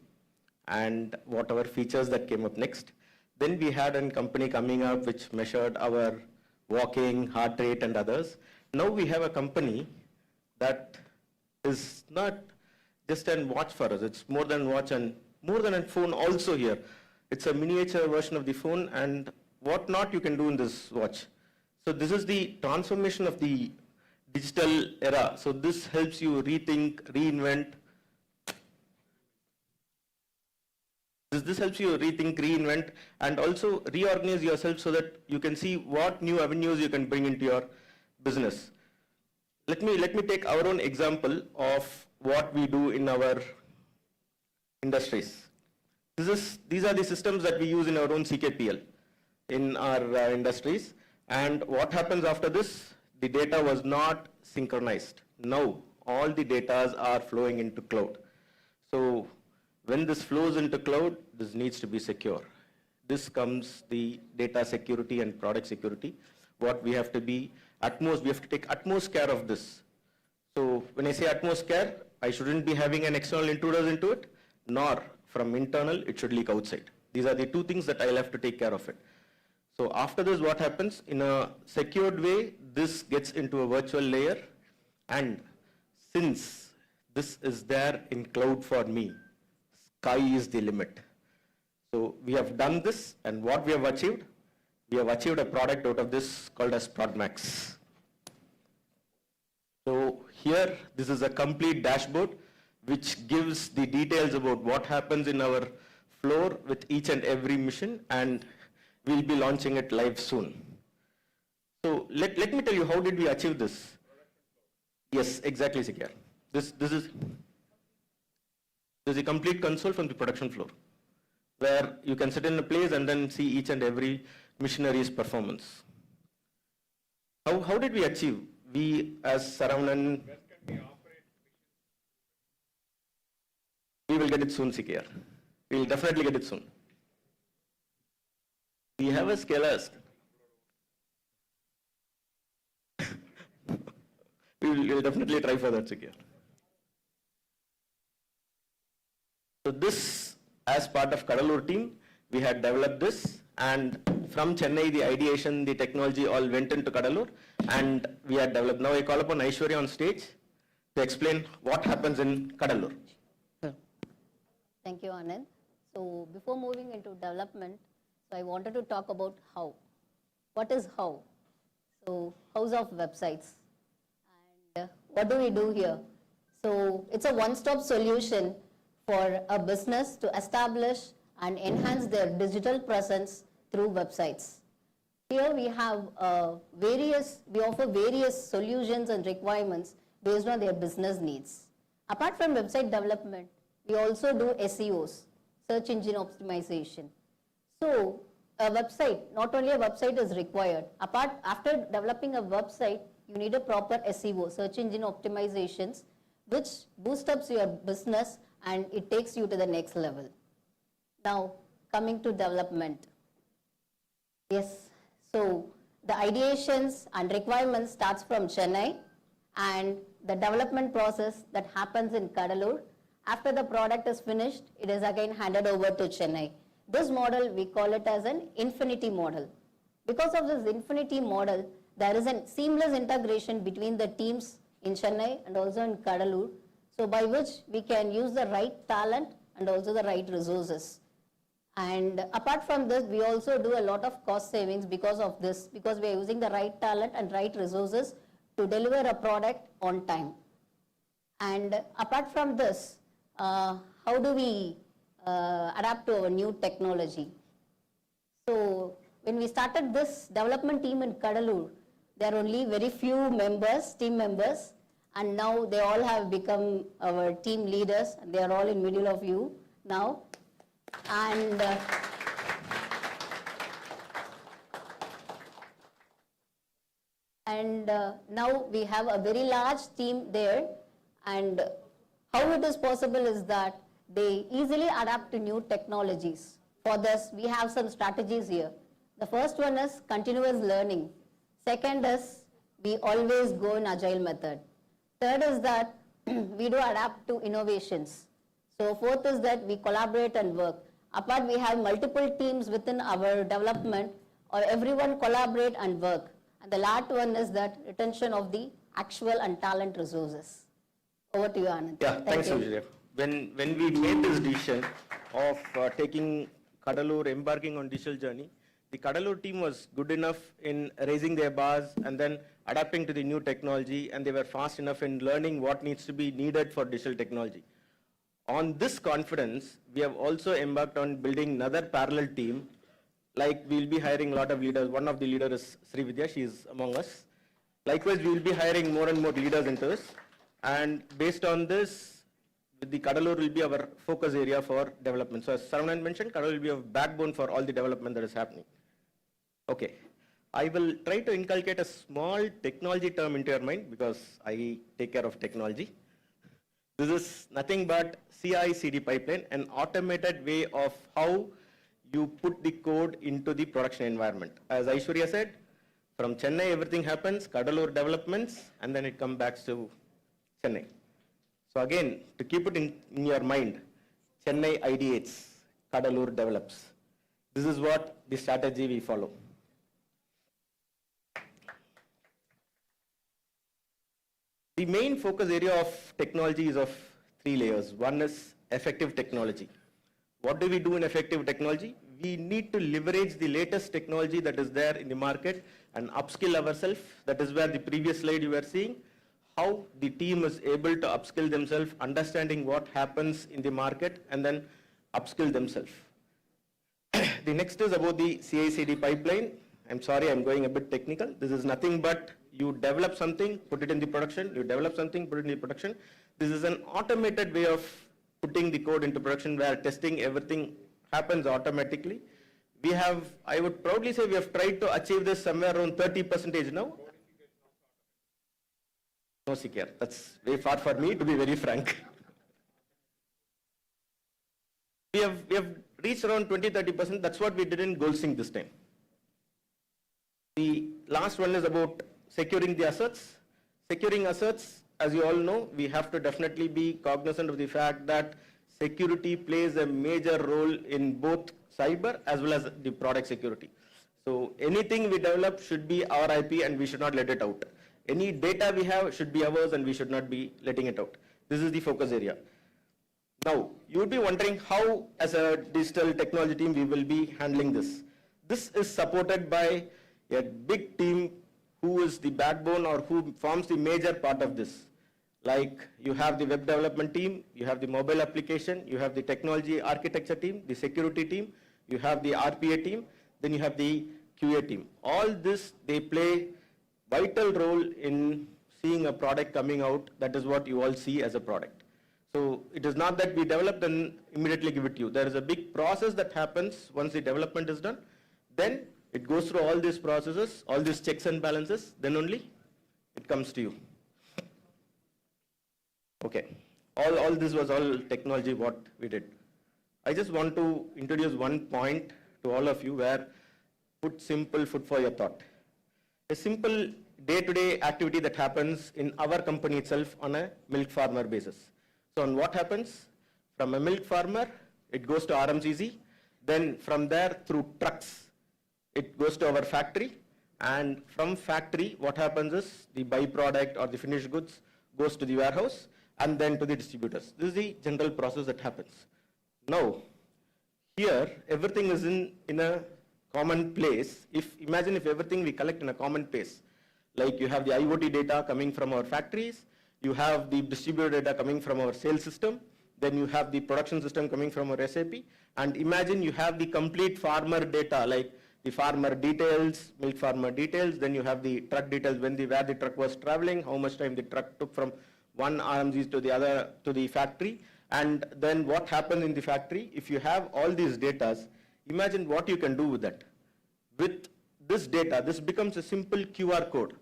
[SPEAKER 7] and whatever features that came up next. Then we had a company coming up which measured our walking, heart rate and others. Now we have a company that is not just a watch for us, it's more than watch and more than a phone also here. It's a miniature version of the phone and what not you can do in this watch. So this is the transformation of the digital era. So this helps you rethink, reinvent This helps you rethink, reinvent, and also reorganize yourself so that you can see what new avenues you can bring into your business. Let me take our own example of what we do in our industries. These are the systems that we use in our own CKPL in our industries. And what happens after this? The data was not synchronized. Now, all the data are flowing into cloud. So when this flows into cloud, this needs to be secure. This comes the data security and product security. What we have to be we have to take utmost care of this. So when I say utmost care, I shouldn't be having an external intruders into it, nor from internal, it should leak outside. These are the two things that I'll have to take care of it. So after this, what happens? In a secured way, this gets into a virtual layer, and since this is there in cloud for me, sky is the limit. So we have done this, and what we have achieved a product out of this called as ProdMax. So here, this is a complete dashboard which gives the details about what happens in our floor with each and every mission, and we'll be launching it live soon. So let me tell you, how did we achieve this? Yes, exactly, Sikya. This is a complete console from the production floor, where you can sit in a place and then see each and every missionary's performance. How did we achieve? We, as Saravanan, we will get it soon, Sikya. We will definitely get it soon. We have a scalers. we will definitely try for that, Sikya. So this, as part of Kadalur team, we had developed this, and from Chennai, the ideation, the technology all went into Kadalur, and we had developed. Now I call upon Aishwarya on stage to explain what happens in Kadalur.
[SPEAKER 11] Thank you, Anand. So before moving into development, so I wanted to talk about how. What is how? So house of websites. And what do we do here? So it's a one-stop solution for a business to establish and enhance their digital presence through websites. Here we have we offer various solutions and requirements based on their business needs. Apart from website development, we also do SEOs, search engine optimization. So a website, not only a website is required. After developing a website, you need a proper SEO, search engine optimizations, which boosts up your business and it takes you to the next level. Now, coming to development. Yes, so the ideations and requirements starts from Chennai, and the development process that happens in Kadalur. After the product is finished, it is again handed over to Chennai. This model, we call it as an infinity model. Because of this infinity model, there is a seamless integration between the teams in Chennai and also in Kadalur, so by which we can use the right talent and also the right resources. And apart from this, we also do a lot of cost savings because of this, because we are using the right talent and right resources to deliver a product on time. And apart from this, how do we adapt to our new technology? So when we started this development team in Kadalur, there are only very few members, team members, and now they all have become our team leaders, and they are all in middle of you now. And now we have a very large team there, and how it is possible is that they easily adapt to new technologies. For this, we have some strategies here. The first one is continuous learning. Second is we always go in agile method. Third is that we do adapt to innovations. So fourth is that we collaborate and work. Apart, we have multiple teams within our development, or everyone collaborate and work. And the last one is that retention of the actual and talent resources. Over to you, Anand.
[SPEAKER 7] Yeah, thanks, Vijay. When we made this decision of taking Kadalur, embarking on digital journey, the Kadalur team was good enough in raising their bars and then adapting to the new technology, and they were fast enough in learning what needs to be needed for digital technology. On this confidence, we have also embarked on building another parallel team. Like we'll be hiring a lot of leaders. One of the leaders is Sri Vidya, she is among us. Likewise, we will be hiring more and more leaders into this. And based on this, the Kadalur will be our focus area for development. So as Saravanan mentioned, Kadalur will be a backbone for all the development that is happening. Okay, I will try to inculcate a small technology term into your mind because I take care of technology. This is nothing but CI/CD pipeline, an automated way of how you put the code into the production environment. As Aishwarya said, from Chennai everything happens, Kadalur developments, and then it comes back to Chennai. So again, to keep it in your mind, Chennai ideates, Kadalur develops. This is what the strategy we follow. The main focus area of technology is of 3 layers. One is effective technology. What do we do in effective technology? We need to leverage the latest technology that is there in the market and upskill ourselves. That is where the previous slide you were seeing, how the team is able to upskill themselves, understanding what happens in the market, and then upskill themselves. The next is about the CI/CD pipeline. I'm sorry, I'm going a bit technical. This is nothing but you develop something, put it in the production, you develop something, put it in the production. This is an automated way of putting the code into production where testing, everything happens automatically. We have, I would proudly say we have tried to achieve this somewhere around 30% now. No, CKR, that's way far for me, to be very frank. We have reached around 20-30%. That's what we did in GoalSync this time. The last one is about securing the assets. Securing assets, as you all know, we have to definitely be cognizant of the fact that security plays a major role in both cyber as well as the product security. So anything we develop should be our IP and we should not let it out. Any data we have should be ours and we should not be letting it out. This is the focus area. Now, you would be wondering how, as a digital technology team, we will be handling this. This is supported by a big team who is the backbone or who forms the major part of this. Like you have the web development team, you have the mobile application, you have the technology architecture team, the security team, you have the RPA team, then you have the QA team. All this, they play vital role in seeing a product coming out. That is what you all see as a product. So it is not that we develop and immediately give it to you. There is a big process that happens once the development is done. Then it goes through all these processes, all these checks and balances, then only it comes to you. Okay, all this was all technology what we did. I just want to introduce one point to all of you where put simple food for your thought. A simple day-to-day activity that happens in our company itself on a milk farmer basis. So on what happens? From a milk farmer, it goes to RMCC. Then from there through trucks, it goes to our factory. And from factory, what happens is the byproduct or the finished goods goes to the warehouse and then to the distributors. This is the general process that happens. Now, here, everything is in a common place. Imagine if everything we collect in a common place, like you have the IoT data coming from our factories, you have the distributor data coming from our sales system, then you have the production system coming from our SAP, and imagine you have the complete farmer data, like the farmer details, milk farmer details, then you have the truck details, where the truck was traveling, how much time the truck took from one RMG to the other, to the factory, and then what happened in the factory. If you have all these data, imagine what you can do with that. With this data, this becomes a simple QR code.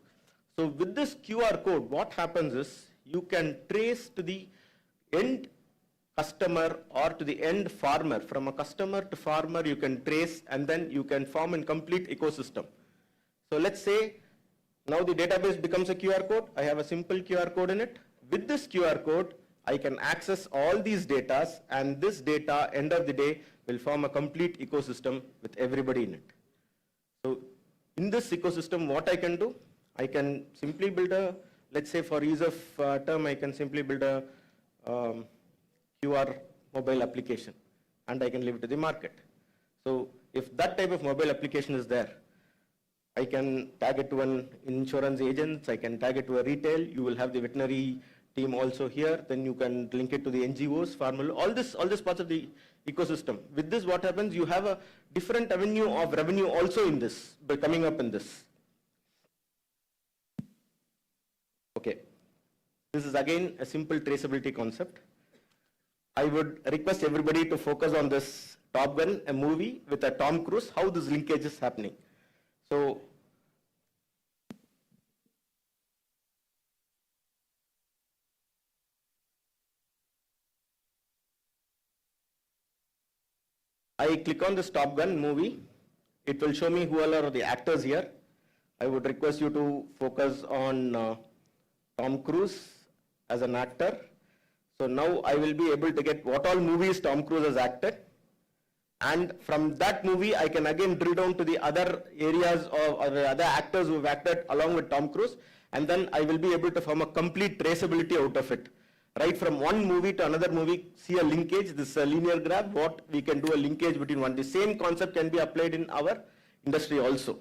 [SPEAKER 7] So with this QR code, what happens is you can trace to the end customer or to the end farmer. From a customer to farmer, you can trace and then you can form a complete ecosystem. So let's say now the database becomes a QR code. I have a simple QR code in it. With this QR code, I can access all these data, and this data, end of the day, will form a complete ecosystem with everybody in it. So in this ecosystem, what I can do, I can simply build a, let's say for ease of term, I can simply build a QR mobile application, and I can leave it to the market. So if that type of mobile application is there, I can tag it to an insurance agent, I can tag it to a retail, you will have the veterinary team also here. Then you can link it to the NGOs, formula, all this parts of the ecosystem. With this, what happens? You have a different avenue of revenue also in this, by coming up in this. Okay. This is again a simple traceability concept. I would request everybody to focus on this Top Gun, a movie with a Tom Cruise, how this linkage is happening. So, I click on this Top Gun movie. It will show me who all are the actors here. I would request you to focus on Tom Cruise as an actor. So now I will be able to get what all movies Tom Cruise has acted. And from that movie, I can again drill down to the other areas or the other actors who have acted along with Tom Cruise. And then I will be able to form a complete traceability out of it. Right from one movie to another movie, see a linkage, this is a linear graph, what we can do a linkage between one. The same concept can be applied in our industry also.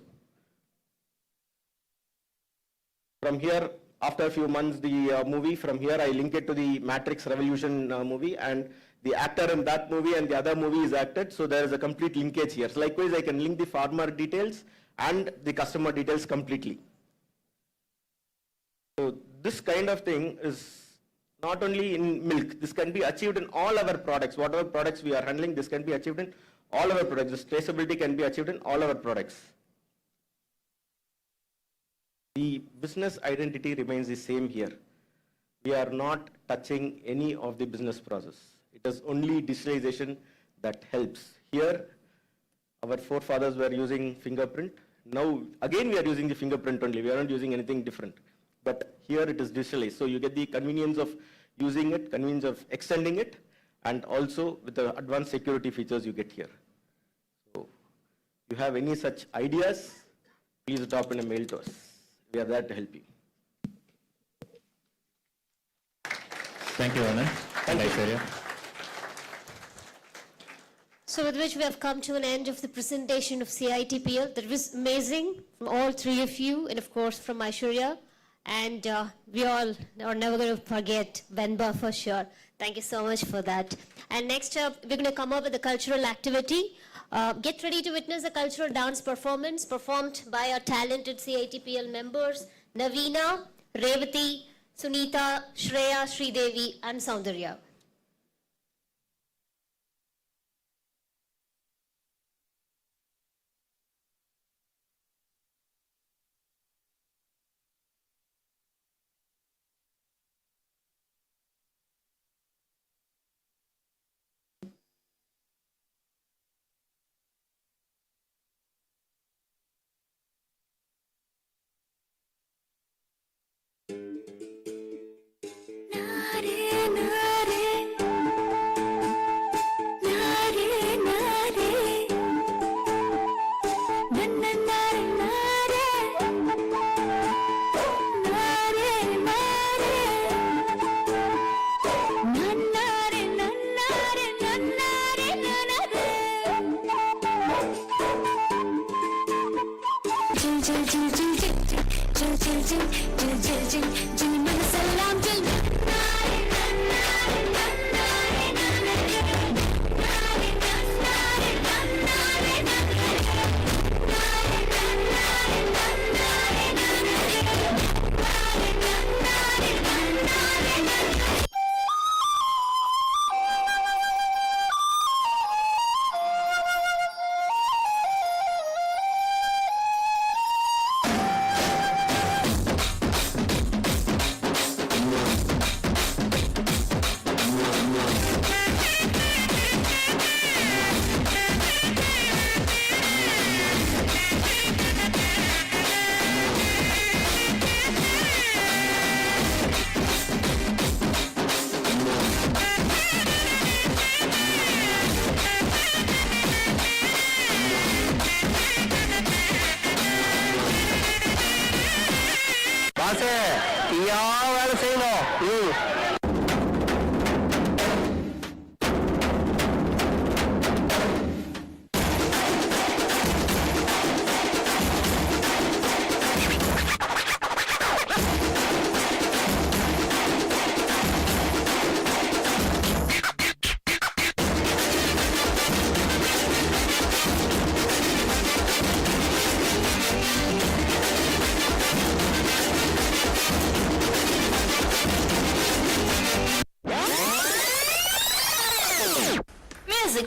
[SPEAKER 7] From here, after a few months, the movie, from here I link it to the Matrix Revolution movie, and the actor in that movie and the other movie is acted, so there is a complete linkage here. So likewise, I can link the farmer details and the customer details completely. So this kind of thing is not only in milk, this can be achieved in all our products. Whatever products we are handling, this can be achieved in all our products. This traceability can be achieved in all our products. The business identity remains the same here. We are not touching any of the business process. It is only digitalization that helps. Here, our forefathers were using fingerprint. Now, again, we are using the fingerprint only. We are not using anything different. But here it is digitalized. So you get the convenience of using it, convenience of extending it, and also with the advanced security features you get here. So if you have any such ideas, please drop in a mail to us. We are there to help you.
[SPEAKER 2] Thank you, Anand and Aishwarya.
[SPEAKER 1] So with which we have come to an end of the presentation of CITPL. That was amazing from all three of you, and of course from Aishwarya. And we all are never going to forget Venba for sure. Thank you so much for that. And next up, we're going to come up with a cultural activity. Get ready to witness a cultural dance performance performed by our talented CITPL members, Navina, Revati, Sunita, Shreya, Sridevi, and Soundarya.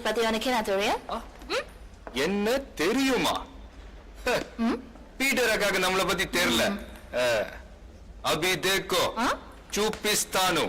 [SPEAKER 4] பத்தி உனக்கு என்ன தெரியும்?
[SPEAKER 12] என்ன தெரியுமா? Peter அக்காக்கு நம்மள பத்தி தெரியல. அபி தேக்கோ చూపిస్తాను.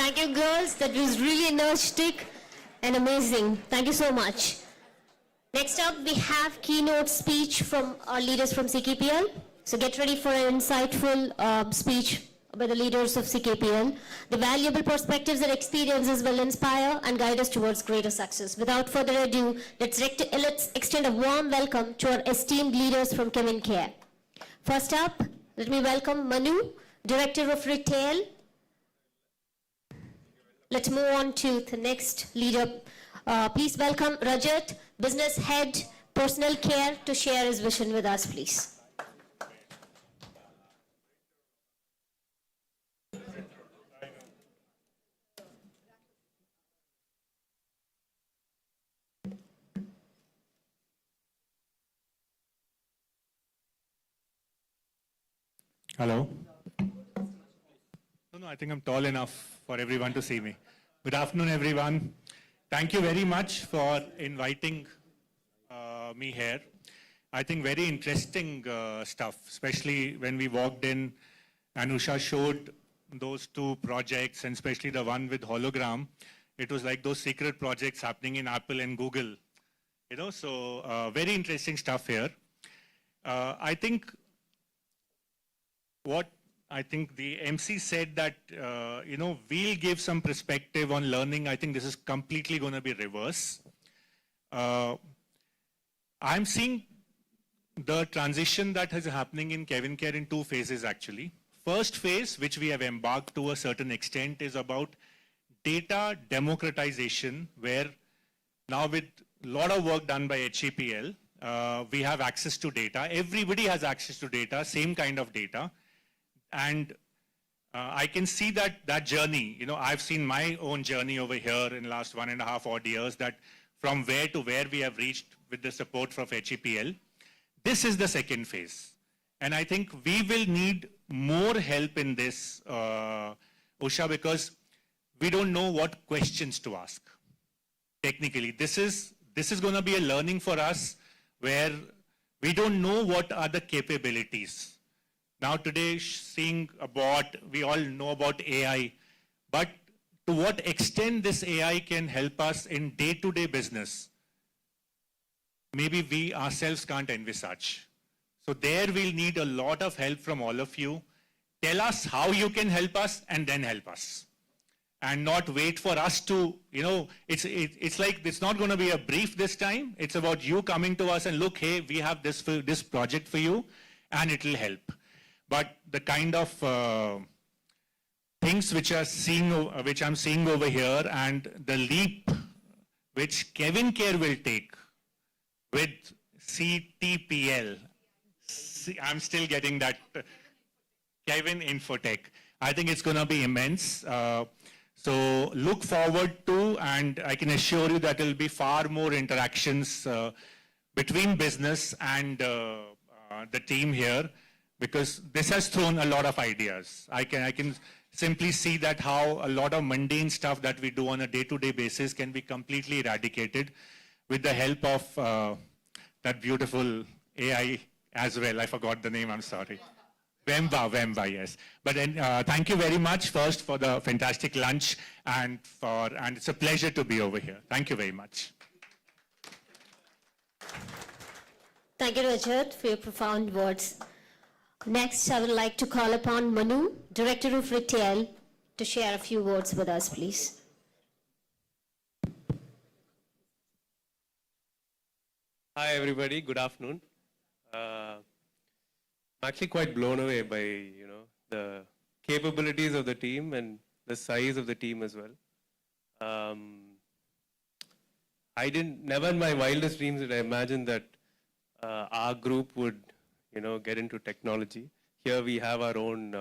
[SPEAKER 1] Thank you, girls. That was really energetic and amazing. Thank you so much. Next up, we have keynote speech from our leaders from CKPL. So get ready for an insightful speech by the leaders of CKPL. The valuable perspectives and experiences will inspire and guide us towards greater success. Without further ado, let's extend a warm welcome to our esteemed leaders from Kevin Care. First up, let me welcome Manu, Director of Retail. Let's move on to the next leader. Please welcome Rajat, Business Head, Personal Care, to share his vision with us, please.
[SPEAKER 13] Hello. No, I think I'm tall enough for everyone to see me. Good afternoon, everyone. Thank you very much for inviting me here. I think very interesting stuff, especially when we walked in and Usha showed those two projects, and especially the one with hologram. It was like those secret projects happening in Apple and Google. So very interesting stuff here. I think the MC said that, we'll give some perspective on learning. I think this is completely going to be reverse. I'm seeing the transition that is happening in Kevin Care in two phases, actually. First phase, which we have embarked to a certain extent, is about data democratization, where now with a lot of work done by HEPL, we have access to data. Everybody has access to data, same kind of data. And I can see that journey. I've seen my own journey over here in the last 1.5 odd years, that from where to where we have reached with the support from HEPL. This is the second phase. And I think we will need more help in this, Usha, because we don't know what questions to ask. Technically, this is going to be a learning for us, where we don't know what are the capabilities. Now today, seeing a bot, we all know about AI, but to what extent this AI can help us in day-to-day business, maybe we ourselves can't envisage. So there we'll need a lot of help from all of you. Tell us how you can help us and then help us. And not wait for us to, it's like, it's not going to be a brief this time. It's about you coming to us and look, hey, we have this project for you and it'll help. But the kind of things which I'm seeing over here, and the leap which Kevin Care will take with CTPL, I'm still getting that, Cavin Infotech. I think it's going to be immense. So look forward to, and I can assure you that there will be far more interactions between business and the team here, because this has thrown a lot of ideas. I can simply see that how a lot of mundane stuff that we do on a day-to-day basis can be completely eradicated with the help of that beautiful AI as well. I forgot the name, I'm sorry. Vemba, yes. But thank you very much first for the fantastic lunch, and it's a pleasure to be over here. Thank you very much.
[SPEAKER 1] Thank you, Rajat, for your profound words. Next, I would like to call upon Manu, Director of Retail, to share a few words with us, please.
[SPEAKER 14] Hi, everybody. Good afternoon. I'm actually quite blown away by, the capabilities of the team and the size of the team as well. Never in my wildest dreams did I imagine that our group would, get into technology. Here we have our own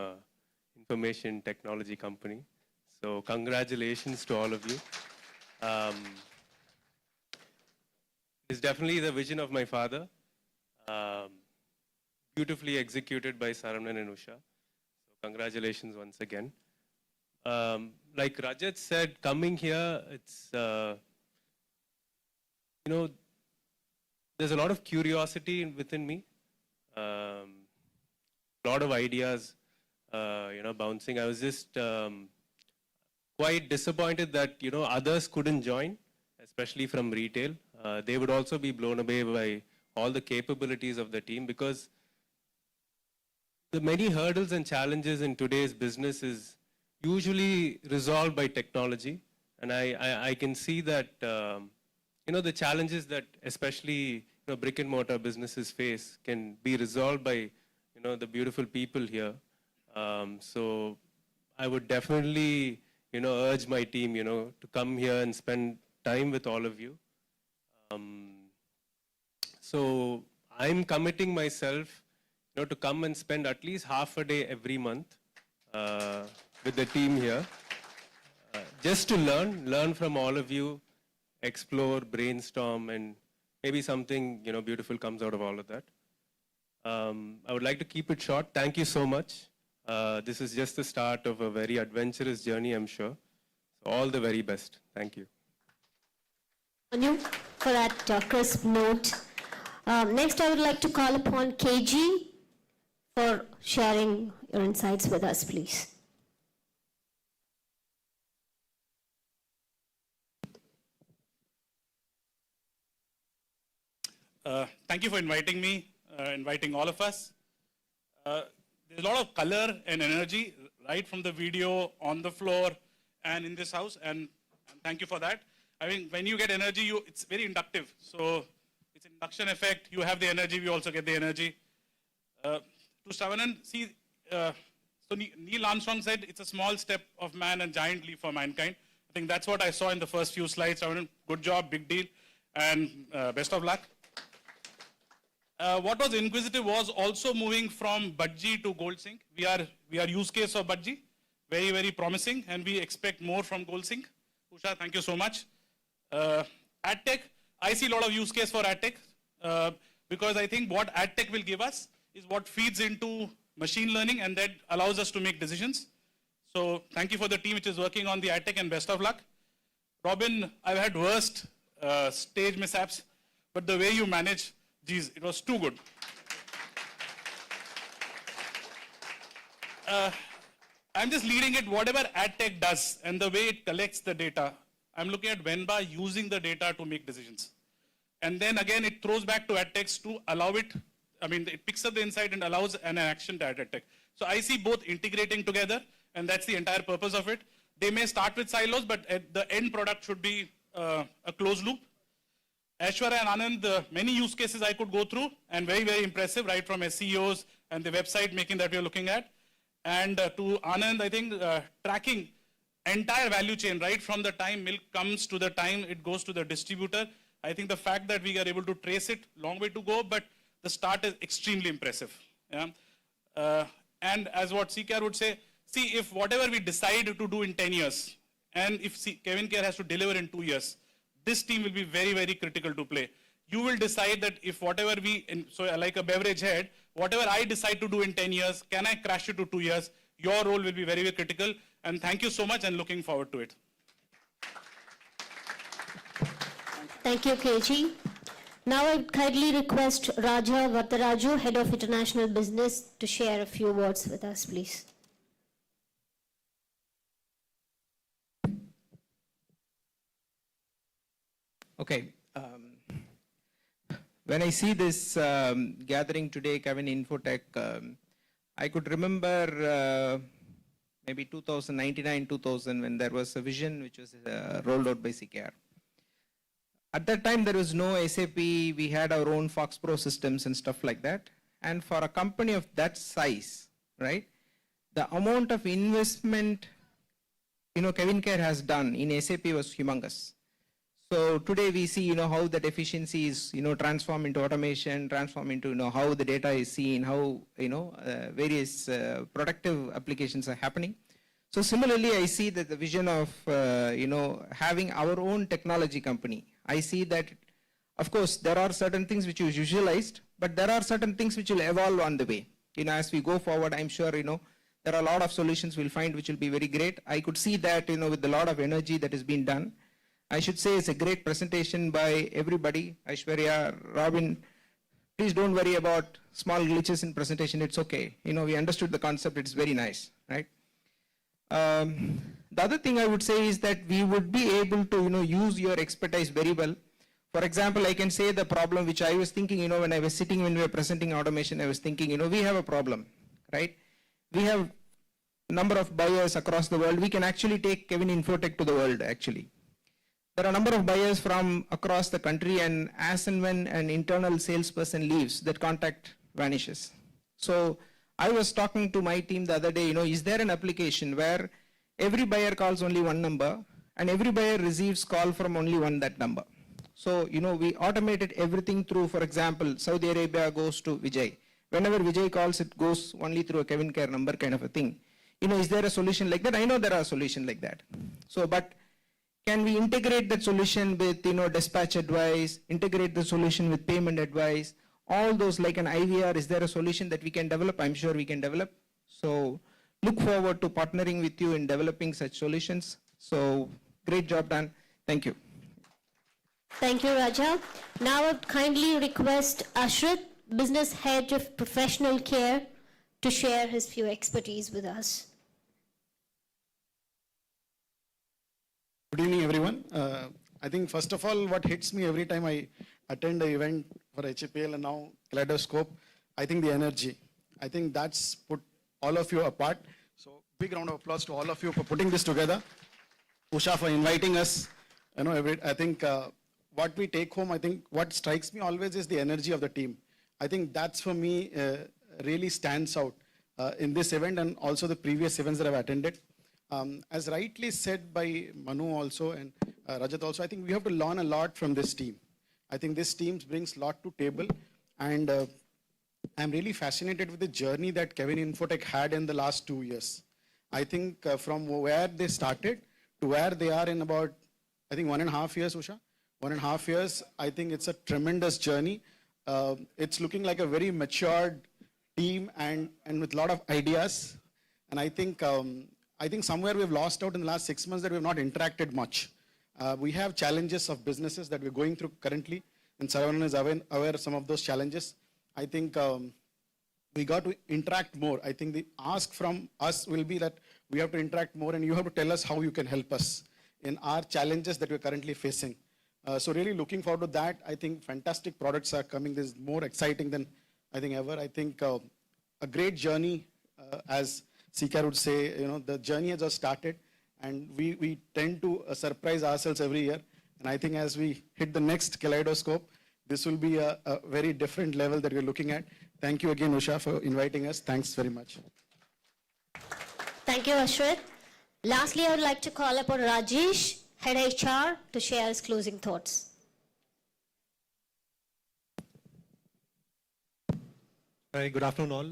[SPEAKER 14] information technology company. So congratulations to all of you. It's definitely the vision of my father, beautifully executed by Saravanan and Usha. So congratulations once again. Like Rajat said, coming here, it's, there's a lot of curiosity within me, a lot of ideas, bouncing. I was just quite disappointed that, others couldn't join, especially from retail. They would also be blown away by all the capabilities of the team, because the many hurdles and challenges in today's business is usually resolved by technology. And I can see that, the challenges that especially brick and mortar businesses face can be resolved by, the beautiful people here. So I would definitely, urge my team, to come here and spend time with all of you. So I'm committing myself, to come and spend at least half a day every month with the team here, just to learn from all of you, explore, brainstorm, and maybe something, beautiful comes out of all of that. I would like to keep it short. Thank you so much. This is just the start of a very adventurous journey, I'm sure. So all the very best. Thank you.
[SPEAKER 1] Anu, for that crisp note. Next, I would like to call upon KG for sharing your insights with us, please.
[SPEAKER 15] Thank you for inviting me, inviting all of us. There's a lot of color and energy right from the video, on the floor, and in this house, and thank you for that. I mean, when you get energy, it's very inductive. So it's an induction effect. You have the energy, we also get the energy. To Saravanan, see, so Neil Armstrong said, it's a small step of man and giant leap for mankind. I think that's what I saw in the first few slides. Saravanan, good job, big deal, and best of luck. What was inquisitive was also moving from Budgie to GoldSync. We are use case of Budgie, very, very promising, and we expect more from GoldSync. Usha, thank you so much. AdTech, I see a lot of use case for AdTech because I think what AdTech will give us is what feeds into machine learning, and that allows us to make decisions. So thank you for the team which is working on the AdTech, and best of luck. Robin, I've had worst stage mishaps, but the way you manage, geez, it was too good. I'm just leading it, whatever AdTech does and the way it collects the data, I'm looking at Venba using the data to make decisions. And then again, it throws back to AdTech to allow it, it picks up the insight and allows an action to AdTech. So I see both integrating together, and that's the entire purpose of it. They may start with silos, but the end product should be a closed loop. Aishwarya and Anand, many use cases I could go through, and very, very impressive, right from SEOs and the website making that we are looking at. And to Anand, I think tracking entire value chain, right from the time milk comes to the time it goes to the distributor. I think the fact that we are able to trace it, long way to go, but the start is extremely impressive. Yeah? And as what CKR would say, see, if whatever we decide to do in 10 years, and if Kevin Care has to deliver in 2 years, this team will be very, very critical to play. You will decide that if whatever so like a beverage head, whatever I decide to do in 10 years, can I crash it to 2 years? Your role will be very, very critical. And thank you so much, and looking forward to it.
[SPEAKER 1] Thank you, KG. Now I kindly request Raja Vartaraju, Head of International Business, to share a few words with us, please.
[SPEAKER 16] Okay. When I see this gathering today, Cavin Infotech, I could remember maybe 2099, 2000, when there was a vision which was rolled out by CKR. At that time, there was no SAP. We had our own Fox Pro systems and stuff like that. And for a company of that size, right, the amount of investment, Kevin Care has done in SAP was humongous. So today we see, how that efficiency is, transformed into automation, transformed into, how the data is seen, how, various productive applications are happening. So similarly, I see that the vision of, having our own technology company, I see that, of course, there are certain things which you visualized, but there are certain things which will evolve on the way. As we go forward, I'm sure, there are a lot of solutions we'll find which will be very great. I could see that, with a lot of energy that has been done. I should say it's a great presentation by everybody. Aishwarya, Robin, please don't worry about small glitches in presentation. It's okay. We understood the concept. It's very nice, right? The other thing I would say is that we would be able to, use your expertise very well. For example, I can say the problem which I was thinking, when I was sitting, when we were presenting automation, I was thinking, we have a problem, right? We have a number of buyers across the world. We can actually take Cavin Infotech to the world, actually. There are a number of buyers from across the country, and as and when an internal salesperson leaves, that contact vanishes. So I was talking to my team the other day, is there an application where every buyer calls only one number and every buyer receives call from only that number? So, we automated everything through, for example, Saudi Arabia goes to Vijay. Whenever Vijay calls, it goes only through a Kevin Care number kind of a thing. Is there a solution like that? I know there are solutions like that. So, but can we integrate that solution with, dispatch advice, integrate the solution with payment advice, all those like an IVR? Is there a solution that we can develop? I'm sure we can develop. So look forward to partnering with you in developing such solutions. So great job done. Thank you.
[SPEAKER 1] Thank you, Raja. Now I would kindly request Ashrit, Business Head of Professional Care, to share his few expertise with us.
[SPEAKER 17] Good evening, everyone. I think first of all, what hits me every time I attend an event for HEPL and now Kaleidoscope, I think the energy. I think that's put all of you apart. So big round of applause to all of you for putting this together. Usha for inviting us. I think what we take home, I think what strikes me always is the energy of the team. I think that's for me really stands out in this event and also the previous events that I've attended. As rightly said by Manu also and Rajat also, I think we have to learn a lot from this team. I think this team brings a lot to table, and I'm really fascinated with the journey that Cavin Infotech had in the last 2 years. I think from where they started to where they are in about, I think 1.5 years, Usha? 1.5 years, I think it's a tremendous journey. It's looking like a very matured team and with a lot of ideas. And I think somewhere we've lost out in the last 6 months that we've not interacted much. We have challenges of businesses that we're going through currently, and Saravanan is aware of some of those challenges. I think we got to interact more. I think the ask from us will be that we have to interact more, and you have to tell us how you can help us in our challenges that we're currently facing. So really looking forward to that. I think fantastic products are coming. This is more exciting than I think ever. I think a great journey, as CK would say, the journey has just started, and we tend to surprise ourselves every year. And I think as we hit the next Kaleidoscope, this will be a very different level that we're looking at. Thank you again, Usha, for inviting us. Thanks very much.
[SPEAKER 1] Thank you, Ashrit. Lastly, I would like to call upon Rajesh, Head HR, to share his closing thoughts.
[SPEAKER 18] Hi, good afternoon all.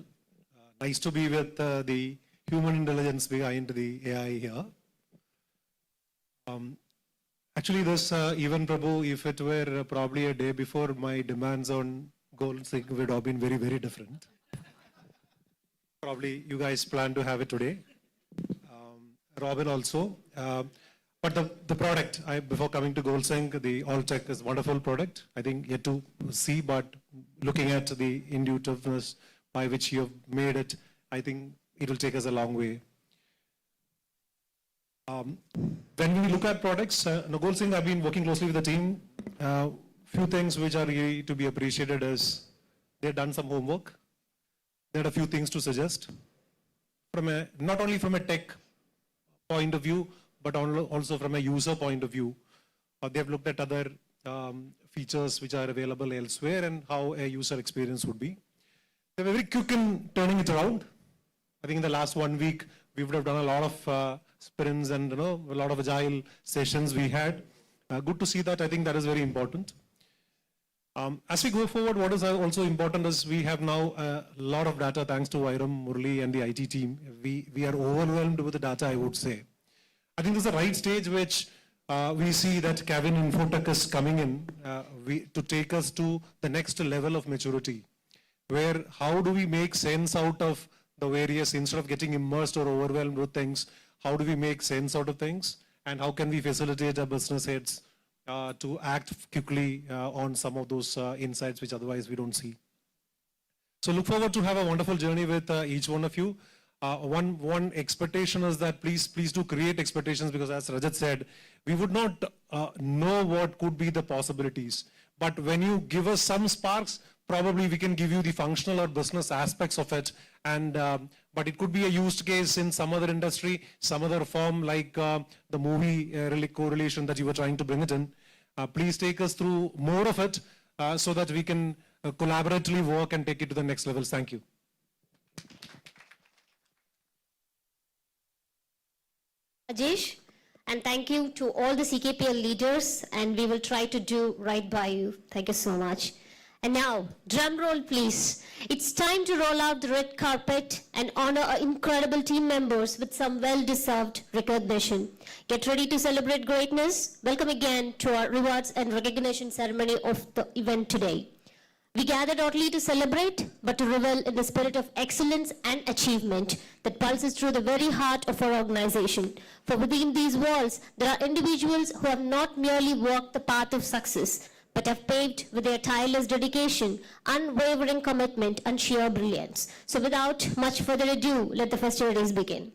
[SPEAKER 18] Nice to be with the human intelligence behind the AI here. Actually, this event, Prabhu, if it were probably a day before, my demands on goals would have been very, very different. Probably you guys plan to have it today. Robin also. But the product, before coming to GoalSync, the All-Tech is a wonderful product. I think yet to see, but looking at the intuitiveness by which you have made it, I think it will take us a long way. When we look at products, GoalSync, I've been working closely with the team. Few things which are really to be appreciated is they've done some homework. They had a few things to suggest. Not only from a tech point of view, but also from a user point of view. They've looked at other features which are available elsewhere and how a user experience would be. They're very quick in turning it around. I think in the last 1 week, we would have done a lot of sprints and a lot of agile sessions we had. Good to see that. I think that is very important. As we go forward, what is also important is we have now a lot of data thanks to Vairam, Murli and the IT team. We are overwhelmed with the data, I would say. I think this is the right stage which we see that Cavin Infotech is coming in to take us to the next level of maturity, where how do we make sense out of the various, instead of getting immersed or overwhelmed with things, how do we make sense out of things, and how can we facilitate our business heads to act quickly on some of those insights which otherwise we don't see. So look forward to have a wonderful journey with each one of you. One expectation is that please do create expectations, because as Rajat said, we would not know what could be the possibilities. But when you give us some sparks, probably we can give you the functional or business aspects of it. And but it could be a used case in some other industry, some other form, like the movie correlation that you were trying to bring it in. Please take us through more of it so that we can collaboratively work and take it to the next levels. Thank you.
[SPEAKER 1] Rajesh, and thank you to all the CKPL leaders, and we will try to do right by you. Thank you so much. And now, drum roll please. It's time to roll out the red carpet and honor our incredible team members with some well-deserved recognition. Get ready to celebrate greatness. Welcome again to our rewards and recognition ceremony of the event today. We gather not only to celebrate, but to revel in the spirit of excellence and achievement that pulses through the very heart of our organization. For within these walls, there are individuals who have not merely walked the path of success, but have paved with their tireless dedication, unwavering commitment, and sheer brilliance. So without much further ado, let the festivities begin.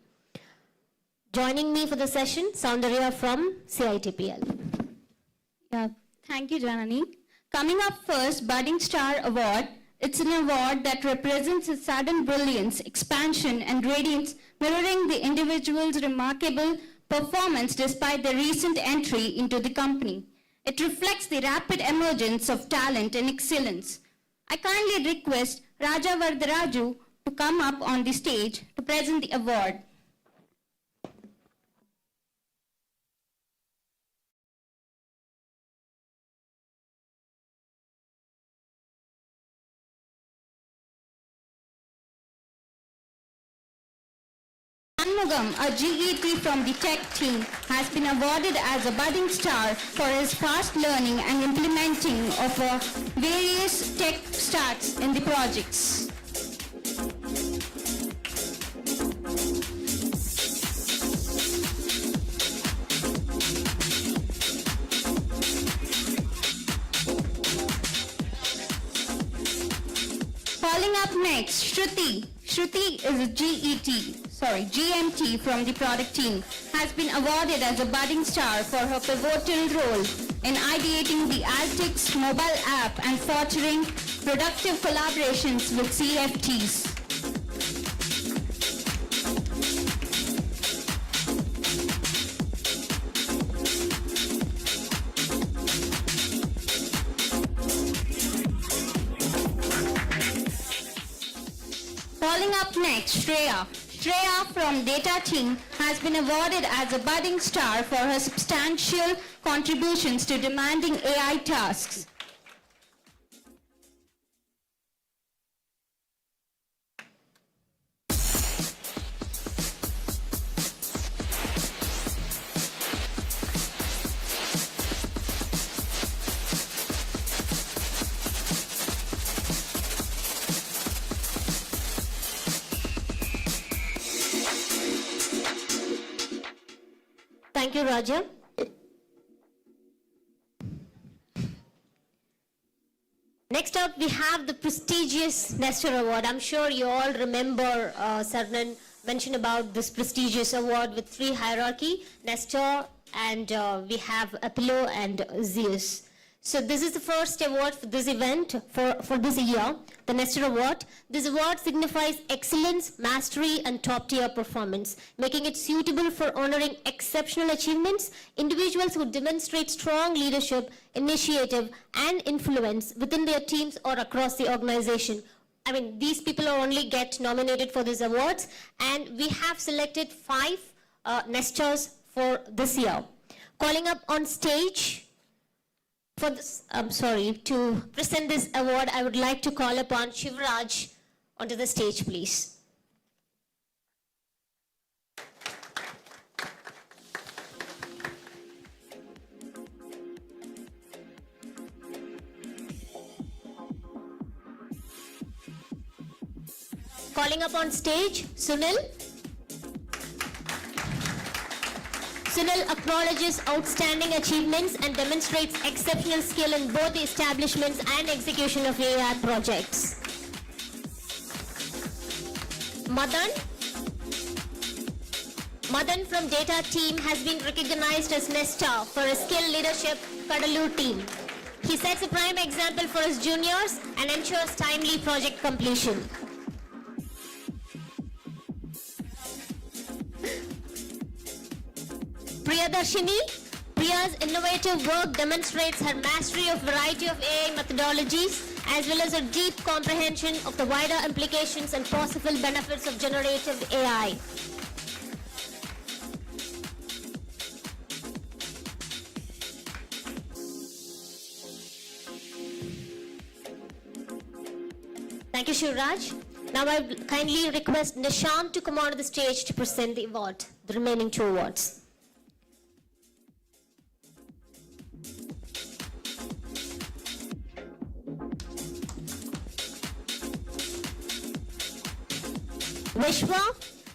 [SPEAKER 1] Joining me for the session, Soundarya from CITPL.
[SPEAKER 19] Yeah, thank you, Janani. Coming up first, Budding Star Award. It's an award that represents a sudden brilliance, expansion, and radiance, mirroring the individual's remarkable performance despite the recent entry into the company. It reflects the rapid emergence of talent and excellence. I kindly request Raja Varadaraju to come up on the stage to present the award. Anmugam, a GET from the tech team, has been awarded as a budding star for his fast learning and implementing of various tech stacks in the projects. Calling up next, Shruti. Shruti is a GMT from the product team, has been awarded as a budding star for her pivotal role in ideating the Altix mobile app and fostering productive collaborations with CFTs. Calling up next, Shreya. Shreya from Data Team has been awarded as a budding star for her substantial contributions to demanding AI tasks.
[SPEAKER 1] Thank you, Raja. Next up, we have the prestigious Nestor Award. I'm sure you all remember Sarnan mentioned about this prestigious award with 3 hierarchy, Nestor, and we have Apollo and Zeus. So this is the first award for this event, for this year, the Nestor Award. This award signifies excellence, mastery, and top-tier performance, making it suitable for honoring exceptional achievements, individuals who demonstrate strong leadership, initiative, and influence within their teams or across the organization, these people only get nominated for these awards, and we have selected 5 nesters for this year. Calling up on stage for this, to present this award, I would like to call upon Shivraj onto the stage, please. Calling up on stage, Sunil. Sunil acknowledges outstanding achievements and demonstrates exceptional skill in both the establishments and execution of AI projects. Madan. Madan from data team has been recognized as Nesta for his skill leadership Kadalur team. He sets a prime example for his juniors and ensures timely project completion. Priyadarshini. Priya's innovative work demonstrates her mastery of variety of AI methodologies as well as a deep comprehension of the wider implications and possible benefits of generative AI. Thank you, Shivraj. Now I kindly request Nishant to come onto the stage to present the award, the remaining 2 awards. Vishwa,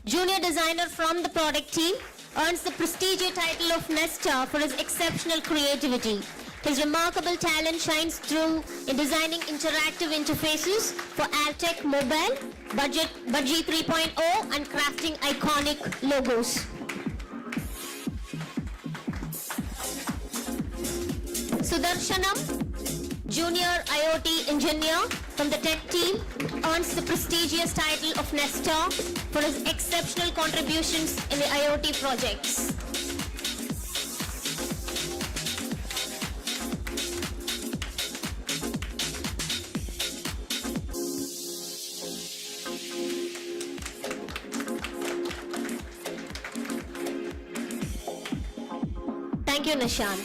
[SPEAKER 1] junior designer from the product team, earns the prestigious title of Nesta for his exceptional creativity. His remarkable talent shines through in designing interactive interfaces for Altec Mobile, Budgie 3.0 and crafting iconic logos. Sudarshanam, junior IoT engineer from the tech team, earns the prestigious title of Nesta for his exceptional contributions in the IoT projects. Thank you, Nishan.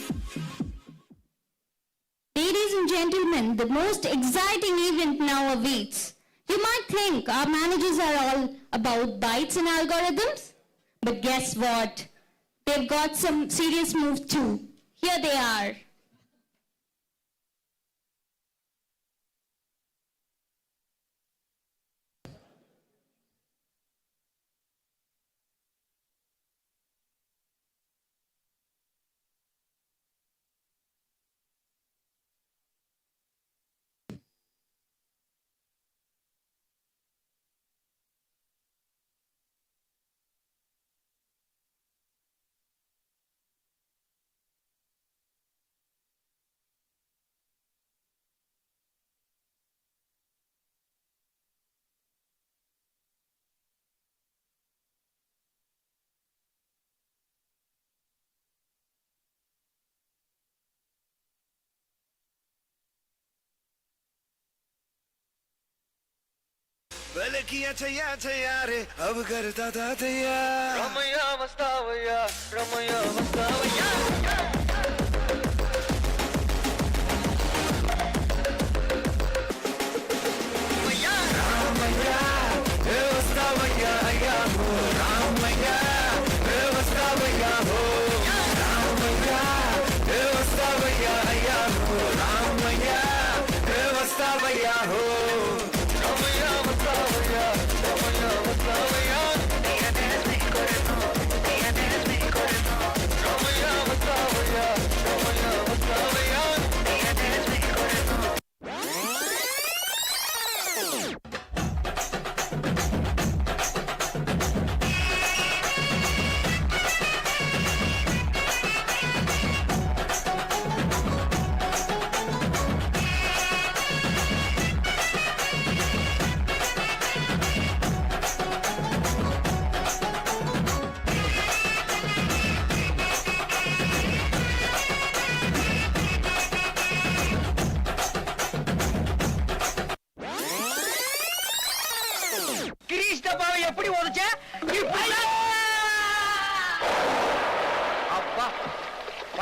[SPEAKER 19] Ladies and gentlemen, the most exciting event now awaits. You might think our managers are all about bytes and algorithms, but guess what? They've got some serious moves too. Here they are.
[SPEAKER 4] पहले किया छैया छैया रे अब करता था तैयार रमैया मस्तावैया रमैया मस्तावैया रामैया हे मस्तावैया या हो रामैया हे मस्तावैया हो रामैया हे मस्तावैया या हो रामैया हे मस्तावैया हो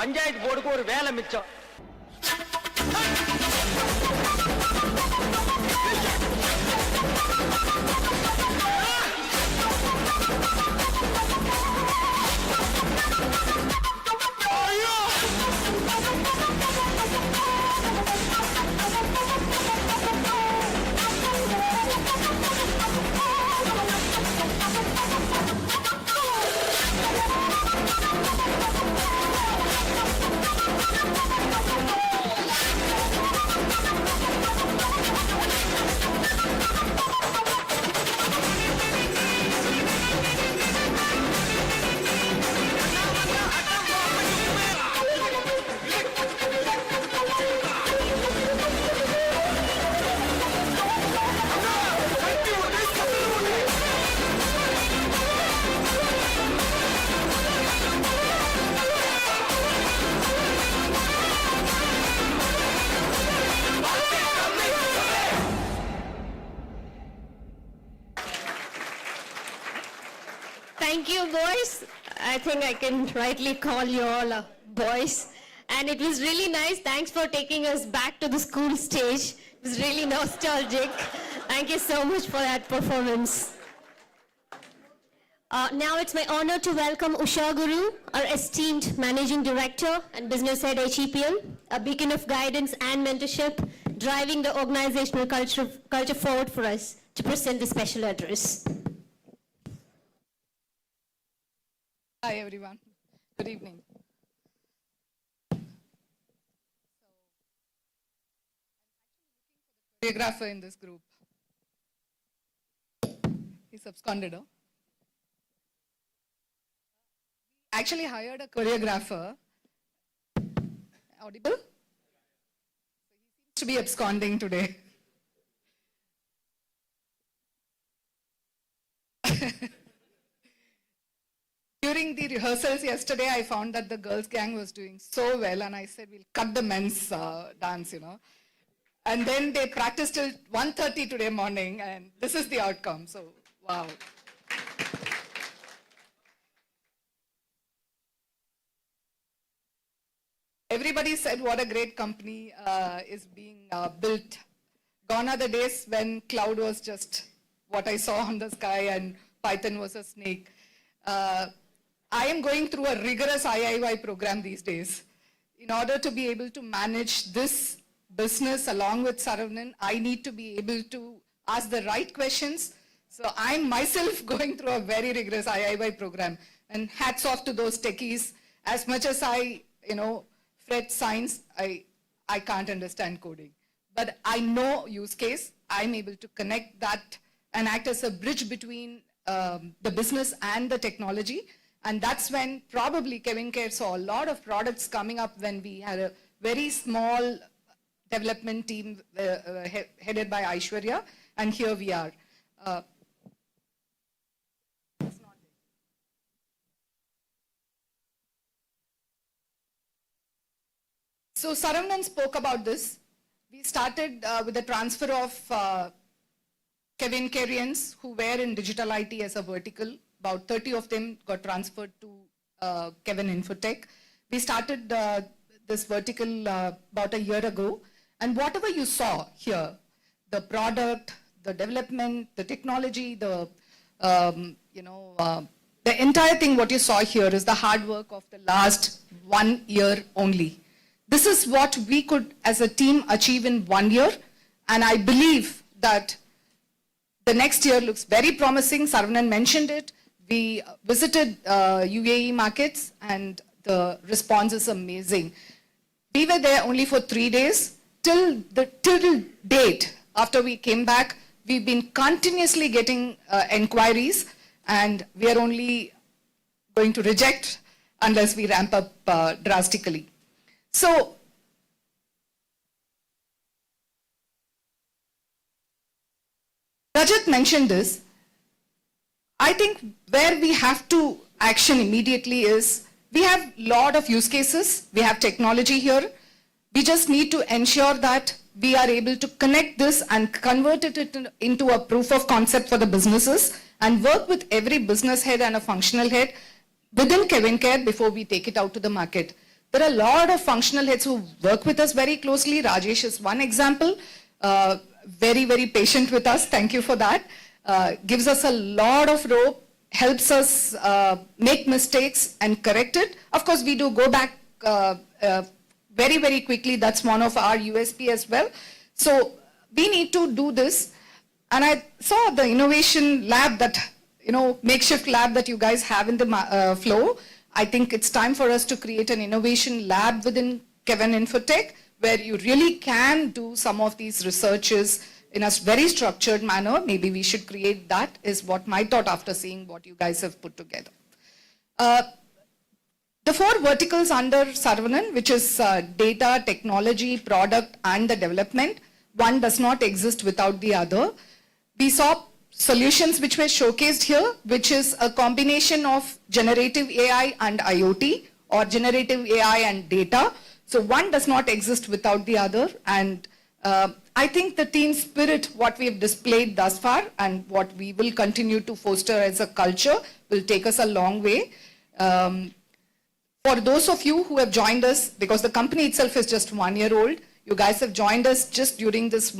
[SPEAKER 4] பஞ்சாயத்து போர்டுக்கு ஒரு வேலை மிச்சம்.
[SPEAKER 1] Thank you, boys. I think I can rightly call you all boys. And it was really nice. Thanks for taking us back to the school stage. It was really nostalgic. Thank you so much for that performance. Now it's my honor to welcome Usha Guru, our esteemed Managing Director and Business Head HEPL, a beacon of guidance and mentorship, driving the organizational culture forward for us to present the special address.
[SPEAKER 20] Hi everyone, good evening. Choreographer in this group. He's absconded. Huh? Actually hired a choreographer. Audible? He seems to be absconding today. During the rehearsals yesterday, I found that the girls' gang was doing so well, and I said, we'll cut the men's dance, you know. And then they practiced till 1:30 today morning, and this is the outcome. So, wow. Everybody said what a great company is being built. Gone are the days when cloud was just what I saw on the sky and Python was a snake. I am going through a rigorous IIY program these days. In order to be able to manage this business along with Saravanan, I need to be able to ask the right questions. So I'm myself going through a very rigorous IIY program. And hats off to those techies. As much as I, fret science, I can't understand coding. But I know use case. I'm able to connect that and act as a bridge between the business and the technology. And that's when probably Kevin Care saw a lot of products coming up when we had a very small development team headed by Aishwarya, and here we are. So Saravanan spoke about this. We started with the transfer of Kevin Careans who were in digital IT as a vertical. About 30 of them got transferred to Cavin Infotech. We started this vertical about a year ago. And whatever you saw here, the product, the development, the technology, the entire thing what you saw here is the hard work of the last 1 year only. This is what we could as a team achieve in 1 year. And I believe that the next year looks very promising. Saravanan mentioned it. We visited UAE markets and the response is amazing. We were there only for 3 days. Till date, after we came back, we've been continuously getting inquiries, and we are only going to reject unless we ramp up drastically. So, Rajat mentioned this. I think where we have to action immediately is, we have a lot of use cases, we have technology here. We just need to ensure that we are able to connect this and convert it into a proof of concept for the businesses and work with every business head and a functional head within Kevin Care before we take it out to the market. There are a lot of functional heads who work with us very closely. Rajesh is one example. Very, very patient with us. Thank you for that. Gives us a lot of rope, helps us make mistakes and correct it. Of course, we do go back very, very quickly. That's one of our USP as well. So we need to do this. And I saw the innovation lab that, makeshift lab that you guys have in the flow. I think it's time for us to create an innovation lab within Cavin Infotech, where you really can do some of these researches in a very structured manner. Maybe we should create that, is what my thought after seeing what you guys have put together. The 4 verticals under Saravanan, which is data, technology, product, and the development, one does not exist without the other. We saw solutions which were showcased here, which is a combination of generative AI and IoT, or generative AI and data. So one does not exist without the other. And I think the team spirit, what we have displayed thus far and what we will continue to foster as a culture, will take us a long way. For those of you who have joined us, because the company itself is just 1 year old, you guys have joined us just during this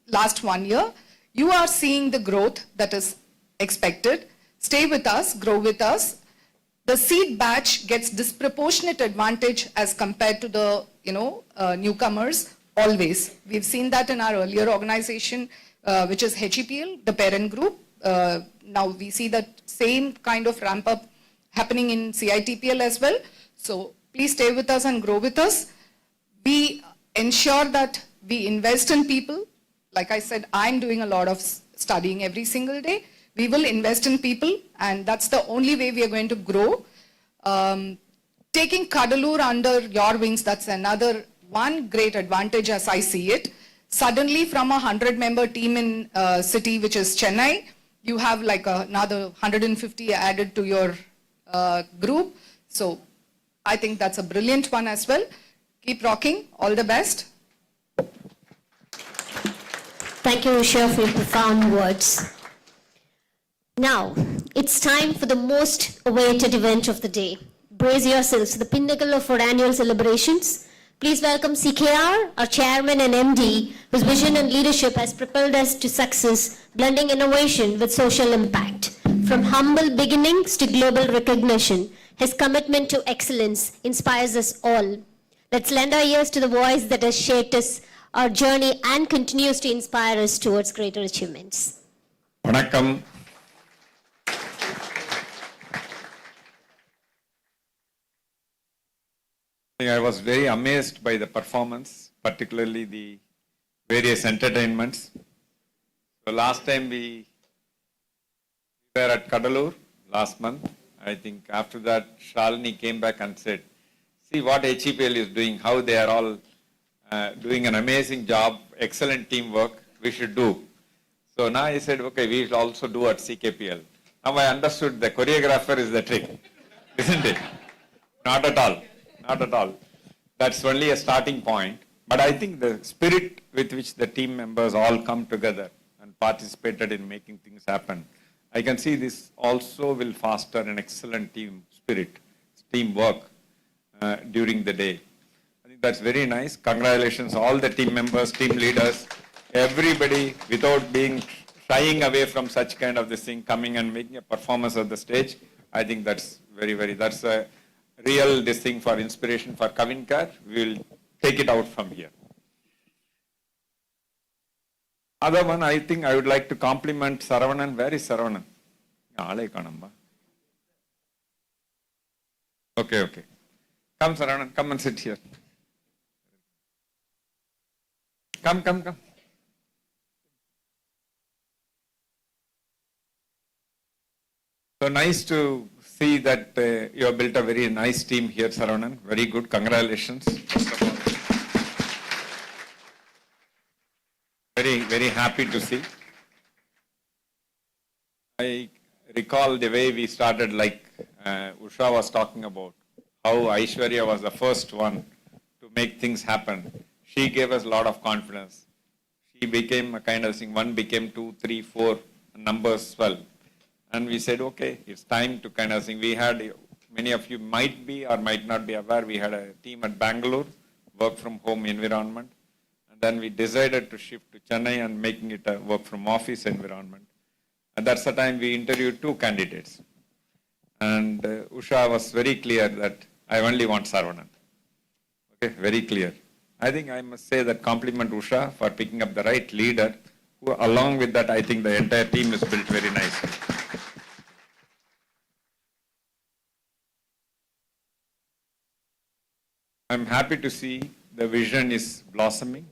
[SPEAKER 20] last 1 year. You are seeing the growth that is expected. Stay with us, grow with us. The seed batch gets disproportionate advantage as compared to the newcomers always. We've seen that in our earlier organization, which is HEPL, the parent group. Now we see that same kind of ramp up happening in CITPL as well. So please stay with us and grow with us. We ensure that we invest in people. Like I said, I'm doing a lot of studying every single day. We will invest in people, and that's the only way we are going to grow. Taking Cuddalore under your wings, that's another one great advantage as I see it. Suddenly from a 100-member team in city, which is Chennai, you have like another 150 added to your group. So I think that's a brilliant one as well. Keep rocking. All the best.
[SPEAKER 1] Thank you, Usha, for your profound words. Now, it's time for the most awaited event of the day. Brace yourselves to the pinnacle of our annual celebrations. Please welcome CKR, our chairman and MD, whose vision and leadership has propelled us to success, blending innovation with social impact. From humble beginnings to global recognition, his commitment to excellence inspires us all. Let's lend our ears to the voice that has shaped us, our journey, and continues to inspire us towards greater achievements.
[SPEAKER 3] Vanakkam. I was very amazed by the performance, particularly the various entertainments. So last time we were at Cuddalore last month. I think after that, Shalini came back and said, see what HEPL is doing, how they are all doing an amazing job, excellent teamwork, we should do. So now I said, okay, we will also do at CKPL. Now I understood the choreographer is the trick, isn't it? Not at all, not at all. That's only a starting point. But I think the spirit with which the team members all come together and participated in making things happen, I can see this also will foster an excellent team spirit, teamwork during the day. I think that's very nice. Congratulations, all the team members, team leaders, everybody, without being shying away from such kind of this thing, coming and making a performance on the stage. I think that's that's a real this thing for inspiration for Kavinkar. We will take it out from here. Other one, I think I would like to compliment Saravanan. Where is Saravanan? Okay. Come, Saravanan, come and sit here. Come. So nice to see that you have built a very nice team here, Saravanan. Very good. Congratulations. Very happy to see. I recall the way we started, like Usha was talking about, how Aishwarya was the first one to make things happen. She gave us a lot of confidence. She became a kind of thing, 1 became 2, 3, 4, numbers swell. And we said, okay, it's time to kind of thing. We had many of you might be or might not be aware, we had a team at Bangalore, work from home environment. And then we decided to shift to Chennai and making it a work from office environment. And that's the time we interviewed 2 candidates. And Usha was very clear that I only want Saravanan. Okay, very clear. I think I must say that compliment Usha for picking up the right leader, who along with that, I think the entire team is built very nicely. I'm happy to see the vision is blossoming,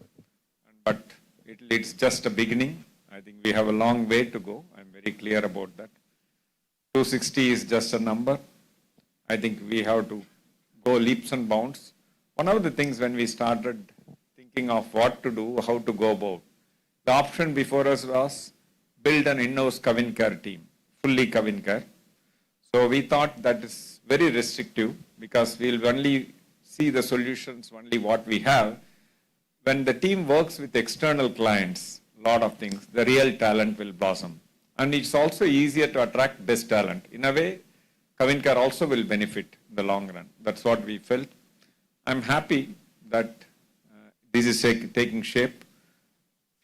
[SPEAKER 3] but it's just a beginning. I think we have a long way to go. I'm very clear about that. 260 is just a number. I think we have to go leaps and bounds. One of the things when we started thinking of what to do, how to go about, the option before us was build an in-house Cavin Care team, fully Cavin Care. So we thought that is very restrictive because we'll only see the solutions, only what we have. When the team works with external clients, a lot of things, the real talent will blossom. And it's also easier to attract best talent. In a way, Cavin Care also will benefit in the long run. That's what we felt. I'm happy that this is taking shape.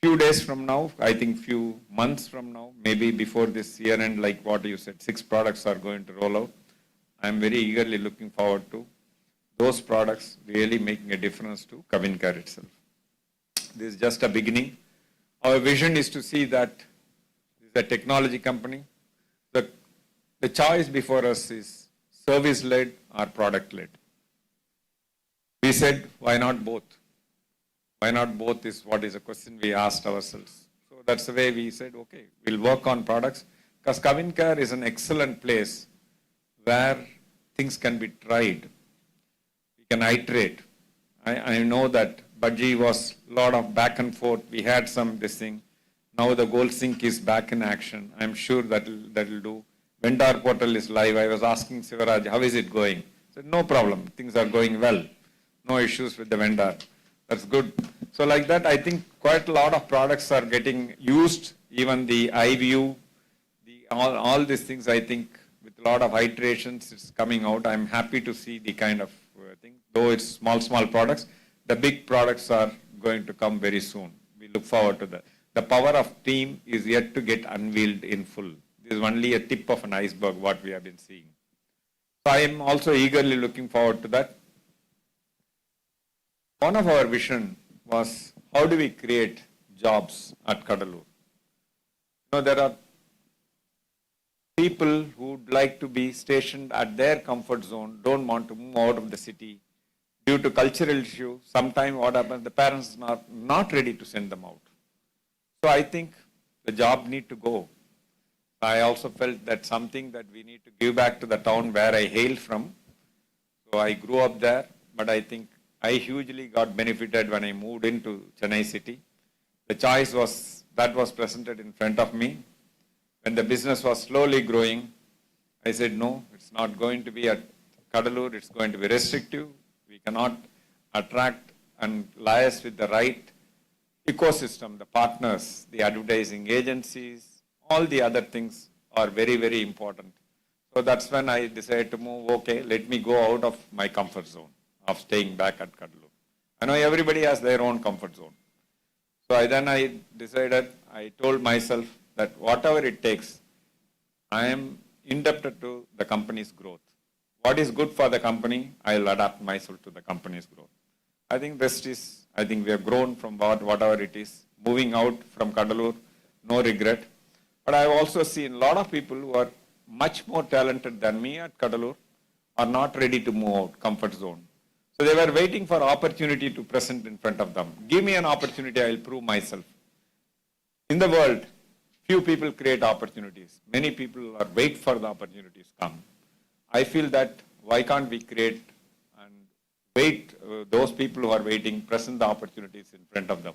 [SPEAKER 3] Few days from now, I think few months from now, maybe before this year end, like what you said, 6 products are going to roll out. I'm very eagerly looking forward to those products really making a difference to Cavin Care itself. This is just a beginning. Our vision is to see that this is a technology company. The choice before us is service-led or product-led. We said, why not both? Why not both is what is a question we asked ourselves. So that's the way we said, okay, we'll work on products, because Cavin Care is an excellent place where things can be tried. We can iterate. I know that Budgie was a lot of back and forth. We had this thing. Now the Gold Sync is back in action. I'm sure that'll do. Vendor portal is live. I was asking Sivaraj, how is it going? I said, no problem. Things are going well. No issues with the vendor. That's good. So like that, I think quite a lot of products are getting used. Even the iView, all these things, I think with a lot of iterations, it's coming out. I'm happy to see the kind of thing. Though it's small products, the big products are going to come very soon. We look forward to that. The power of team is yet to get unveiled in full. This is only a tip of an iceberg, what we have been seeing. So I am also eagerly looking forward to that. One of our vision was, how do we create jobs at Cuddalore? There are people who would like to be stationed at their comfort zone, don't want to move out of the city due to cultural issue. Sometimes what happens, the parents are not ready to send them out. So I think the job need to go. I also felt that something that we need to give back to the town where I hail from. So I grew up there, but I think I hugely got benefited when I moved into Chennai city. The choice that was presented in front of me. When the business was slowly growing, I said, no, it's not going to be at Cuddalore, it's going to be restrictive. We cannot attract and liaise with the right ecosystem, the partners, the advertising agencies, all the other things are very, very important. So that's when I decided to move, okay, let me go out of my comfort zone of staying back at Cuddalore. I know everybody has their own comfort zone. So then I decided, I told myself that whatever it takes, I am indebted to the company's growth. What is good for the company, I'll adapt myself to the company's growth. I think we have grown from whatever it is. Moving out from Cuddalore, no regret. But I've also seen a lot of people who are much more talented than me at Cuddalore are not ready to move out, comfort zone. So they were waiting for opportunity to present in front of them. Give me an opportunity, I'll prove myself. In the world, few people create opportunities. Many people wait for the opportunities to come. I feel that why can't we create and wait, those people who are waiting, present the opportunities in front of them.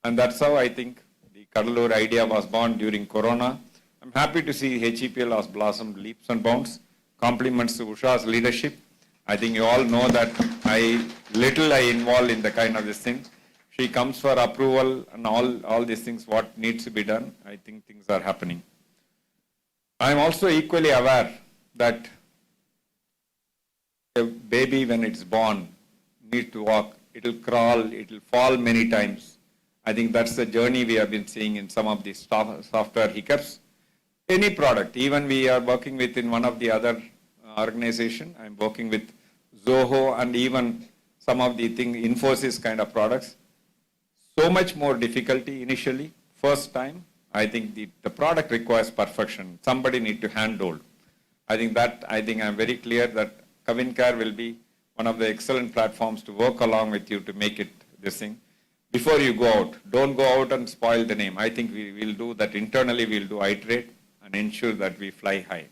[SPEAKER 3] And that's how I think the Cuddalore idea was born during Corona. I'm happy to see HEPL has blossomed leaps and bounds. Compliments to Usha's leadership. I think you all know that I involved in the kind of this thing. She comes for approval and all these things, what needs to be done. I think things are happening. I'm also equally aware that A baby, when it's born, needs to walk. It will crawl, it will fall many times. I think that's the journey we have been seeing in some of these software hiccups. Any product, even we are working with in one of the other organization, I'm working with Zoho and even some of the Infosys kind of products. So much more difficulty initially, first time. I think the product requires perfection. Somebody need to handhold. I think I'm very clear that Cavin Care will be one of the excellent platforms to work along with you to make it this thing. Before you go out, don't go out and spoil the name. I think we will do that internally, we'll do iterate and ensure that we fly high.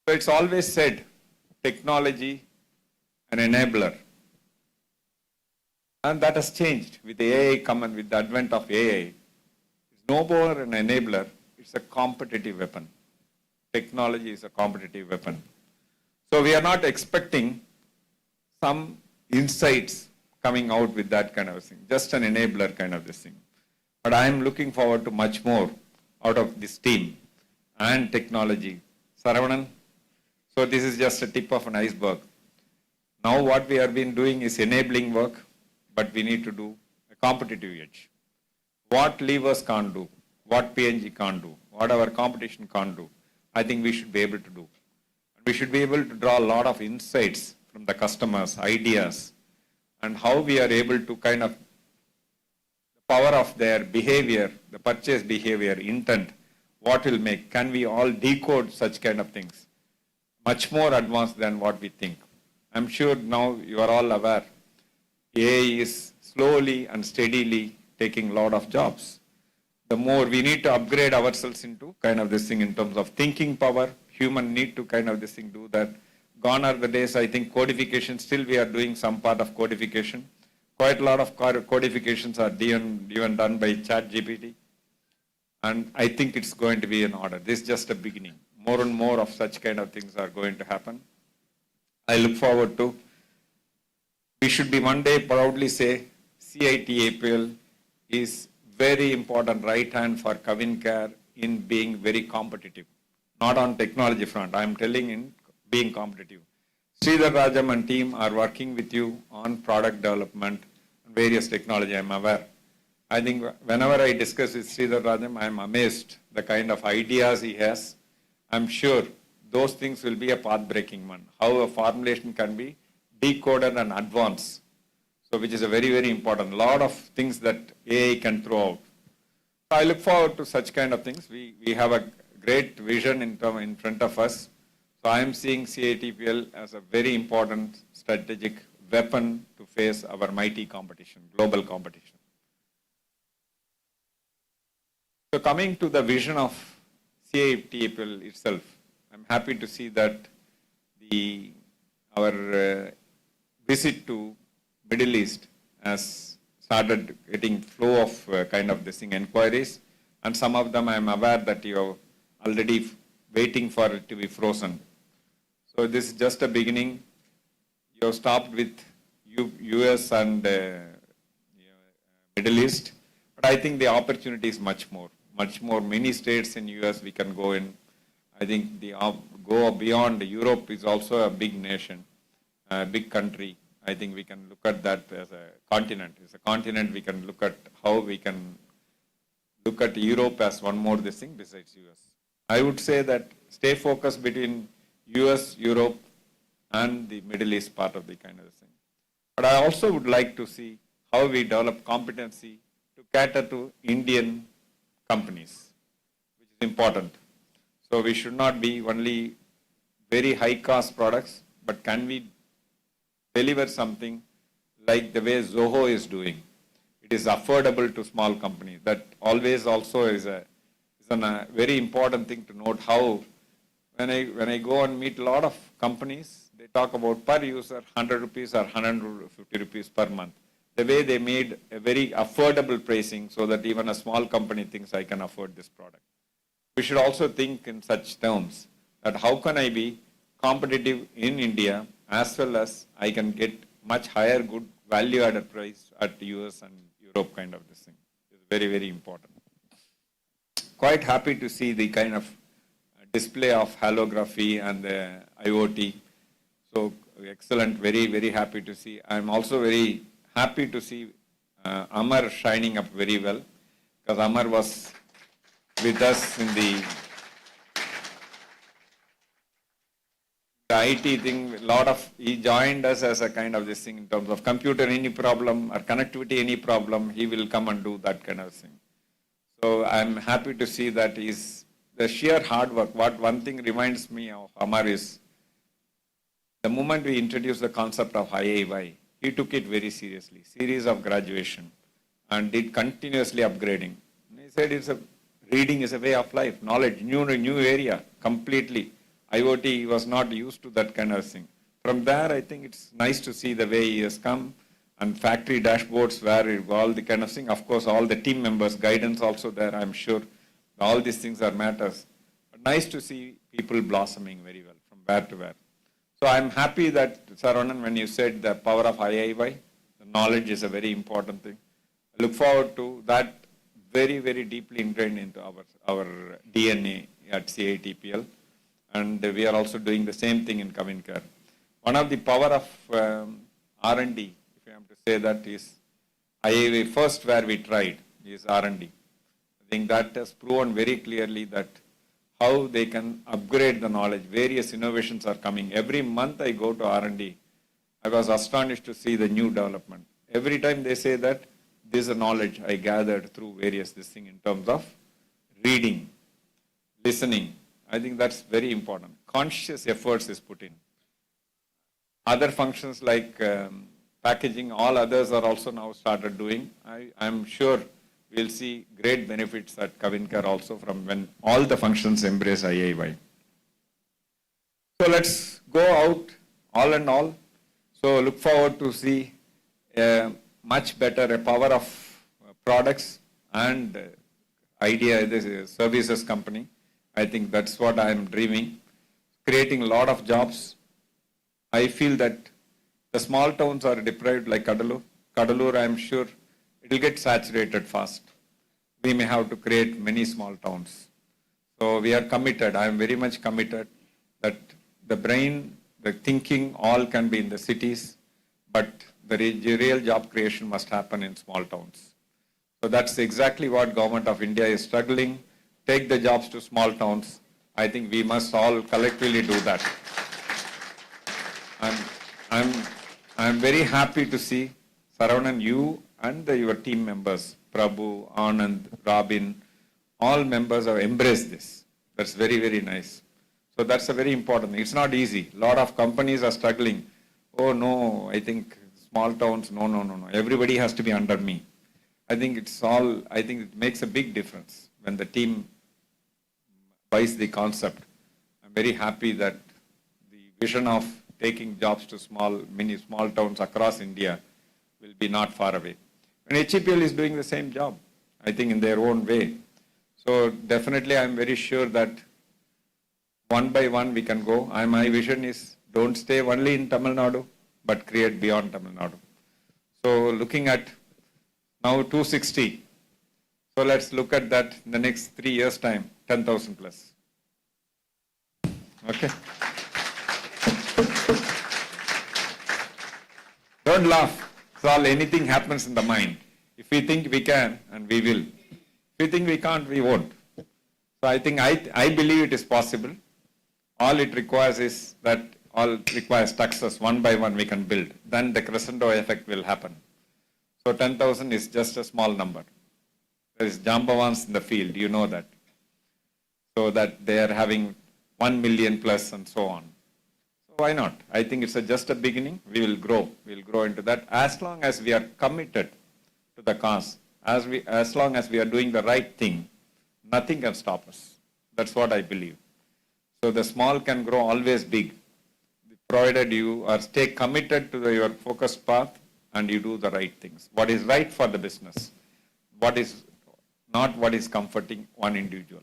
[SPEAKER 3] So it's always said, technology an enabler. And that has changed with the AI coming, with the advent of AI. It's no more an enabler, it's a competitive weapon. Technology is a competitive weapon. So we are not expecting some insights coming out with that kind of thing, just an enabler kind of this thing. But I am looking forward to much more out of this team and technology. Saravanan, so this is just a tip of an iceberg. Now what we have been doing is enabling work, but we need to do a competitive edge. What levers can't do, what PNG can't do, what our competition can't do, I think we should be able to do. We should be able to draw a lot of insights from the customers, ideas, and how we are able to kind of, the power of their behavior, the purchase behavior, intent, what will make, can we all decode such kind of things? Much more advanced than what we think. I'm sure now you are all aware, AI is slowly and steadily taking a lot of jobs. The more we need to upgrade ourselves into kind of this thing in terms of thinking power, human need to kind of this thing do that. Gone are the days, I think, codification, still we are doing some part of codification. Quite a lot of codifications are even done by ChatGPT. And I think it's going to be in order. This is just a beginning. More and more of such kind of things are going to happen. I look forward to, we should be one day proudly say, CIT-APL is very important right hand for Cavin Care in being very competitive. Not on technology front, I'm telling in being competitive. Sridhar Rajam and team are working with you on product development and various technology, I'm aware. I think whenever I discuss with Sridhar Rajam, I'm amazed the kind of ideas he has. I'm sure those things will be a path-breaking one. How a formulation can be decoded and advanced. So which is a very, very important. A lot of things that AI can throw out. So I look forward to such kind of things. We have a great vision in front of us. So I am seeing CITPL as a very important strategic weapon to face our mighty competition, global competition. So coming to the vision of CITPL itself, I'm happy to see that our visit to Middle East has started getting flow of kind of this thing inquiries, and some of them I'm aware that you're already waiting for it to be frozen. So this is just a beginning. You've stopped with US and Middle East, but I think the opportunity is much more. Many states in US we can go in. I think go beyond. Europe is also a big nation, a big country. I think we can look at that as a continent. As a continent, we can look at how we can look at Europe as one more this thing besides US. I would say that stay focused between US, Europe, and the Middle East part of the kind of thing. But I also would like to see how we develop competency to cater to Indian companies, which is important. So we should not be only very high cost products, but can we deliver something like the way Zoho is doing? It is affordable to small companies. That always also is a very important thing to note. How when I go and meet a lot of companies, they talk about per user 100 rupees or 150 rupees per month. The way they made a very affordable pricing so that even a small company thinks I can afford this product. We should also think in such terms that how can I be competitive in India as well as I can get much higher good value added price at US and Europe kind of this thing. It's very, very important. Quite happy to see the kind of display of holography and the IoT. So excellent, very, very happy to see. I'm also very happy to see Amar shining up very well, because Amar was with us in the IT thing. He joined us as a kind of this thing in terms of computer, any problem, or connectivity, any problem, he will come and do that kind of thing. So I'm happy to see that the sheer hard work. One thing reminds me of Amar is, the moment we introduced the concept of IAY, he took it very seriously, series of graduation, and did continuously upgrading. He said reading is a way of life, knowledge, new area, completely. IoT was not used to that kind of thing. From there, I think it's nice to see the way he has come, and factory dashboards where all the kind of thing. Of course, all the team members, guidance also there, I'm sure. All these things are matters. But nice to see people blossoming very well from where to where. So I'm happy that, Saravanan, when you said the power of IIY, the knowledge is a very important thing. I look forward to that, very, very deeply ingrained into our DNA at CITPL. And we are also doing the same thing in Cavin Care. One of the power of R&D, if I am to say that, is IIY first where we tried is R&D. I think that has proven very clearly that how they can upgrade the knowledge. Various innovations are coming. Every month I go to R&D, I was astonished to see the new development. Every time they say that, this is a knowledge I gathered through various this thing in terms of reading, listening. I think that's very important. Conscious efforts is put in. Other functions like packaging, all others are also now started doing. I'm sure we'll see great benefits at Cavin Care also from when all the functions embrace IAY. So let's go out all in all. So look forward to see much better power of products and idea, this is a services company. I think that's what I'm dreaming. Creating a lot of jobs. I feel that the small towns are deprived like Cuddalore. Cuddalore, I'm sure it will get saturated fast. We may have to create many small towns. So we are committed. I am very much committed that the brain, the thinking, all can be in the cities, but the real job creation must happen in small towns. So that's exactly what Government of India is struggling. Take the jobs to small towns. I think we must all collectively do that. I'm very happy to see, Saravanan, you and your team members, Prabhu, Anand, Robin, all members have embraced this. That's very, very nice. So that's a very important thing. It's not easy. A lot of companies are struggling. Oh no, I think small towns, no. Everybody has to be under me. I think it makes a big difference when the team buys the concept. I'm very happy that the vision of taking jobs to small towns across India will be not far away. And HEPL is doing the same job, I think in their own way. So definitely I'm very sure that one by one we can go. My vision is don't stay only in Tamil Nadu, but create beyond Tamil Nadu. So looking at now 260. So let's look at that in the next 3 years' time, 10,000 plus. Okay. Don't laugh. It's all anything happens in the mind. If we think we can, and we will. If we think we can't, we won't. So I think I believe it is possible. All it requires is that success. One by one we can build. Then the crescendo effect will happen. So 10,000 is just a small number. There is Jambavans in the field, you know that. So that they are having 1 million plus and so on. So why not? I think it's just a beginning. We will grow. We will grow into that as long as we are committed to the cause. As long as we are doing the right thing, nothing can stop us. That's what I believe. So the small can grow always big, provided you stay committed to your focused path and you do the right things. What is right for the business. Not what is comforting one individual.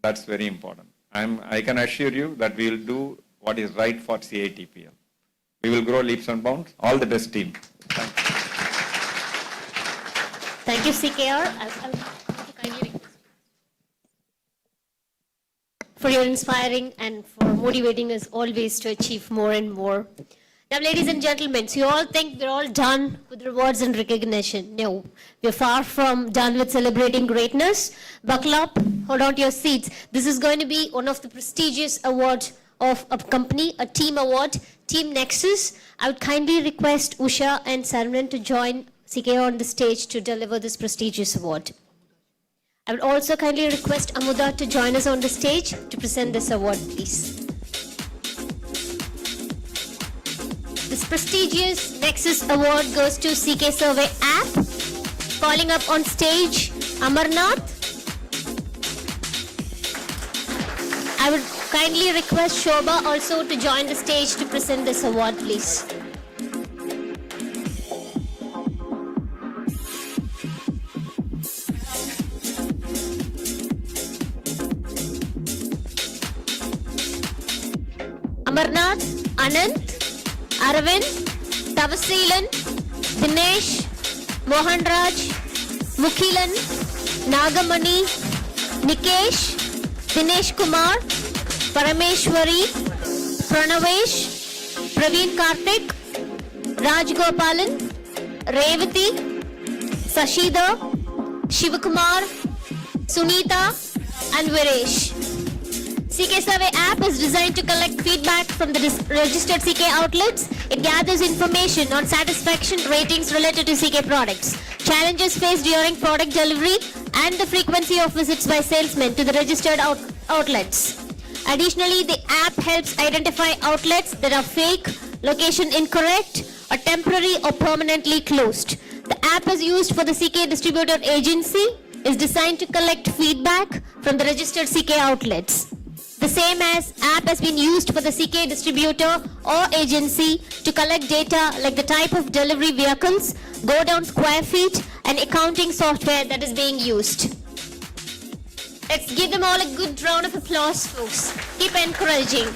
[SPEAKER 3] That's very important. I can assure you that we will do what is right for CITPL. We will grow leaps and bounds. All the best, team.
[SPEAKER 1] Thank you, CKR. I'll kindly request. for your inspiring and for motivating us always to achieve more and more. Now, ladies and gentlemen, so you all think we're all done with rewards and recognition. No, we're far from done with celebrating greatness. Buckle up, hold on to your seats. This is going to be one of the prestigious awards of a company, a team award, Team Nexus. I would kindly request Usha and Sarvan to join CKR on the stage to deliver this prestigious award. I would also kindly request Amuda to join us on the stage to present this award, please. This prestigious Nexus award goes to CK Survey app. Calling up on stage, Amarnath. I would kindly request Shobha also to join the stage to present this award, please. Amarnath, Anant, Aravind, Tavasilan, Dinesh, Mohanraj, Mukhilan, Nagamani, Nikesh, Dinesh Kumar, Parameshwari, Pranavesh, Praveen Karthik, Raj Gopalan, Revati, Sashida, Shivakumar, Sunita, and Viresh. CK Survey app is designed to collect feedback from the registered CK outlets. It gathers information on satisfaction ratings related to CK products, challenges faced during product delivery, and the frequency of visits by salesmen to the registered outlets. Additionally, the app helps identify outlets that are fake, location incorrect, or temporary or permanently closed. The app is used for the CK distributor agency, is designed to collect feedback from the registered CK outlets. The same as app has been used for the CK distributor or agency to collect data like the type of delivery vehicles, go down square feet, and accounting software that is being used. Let's give them all a good round of applause, folks. Keep encouraging.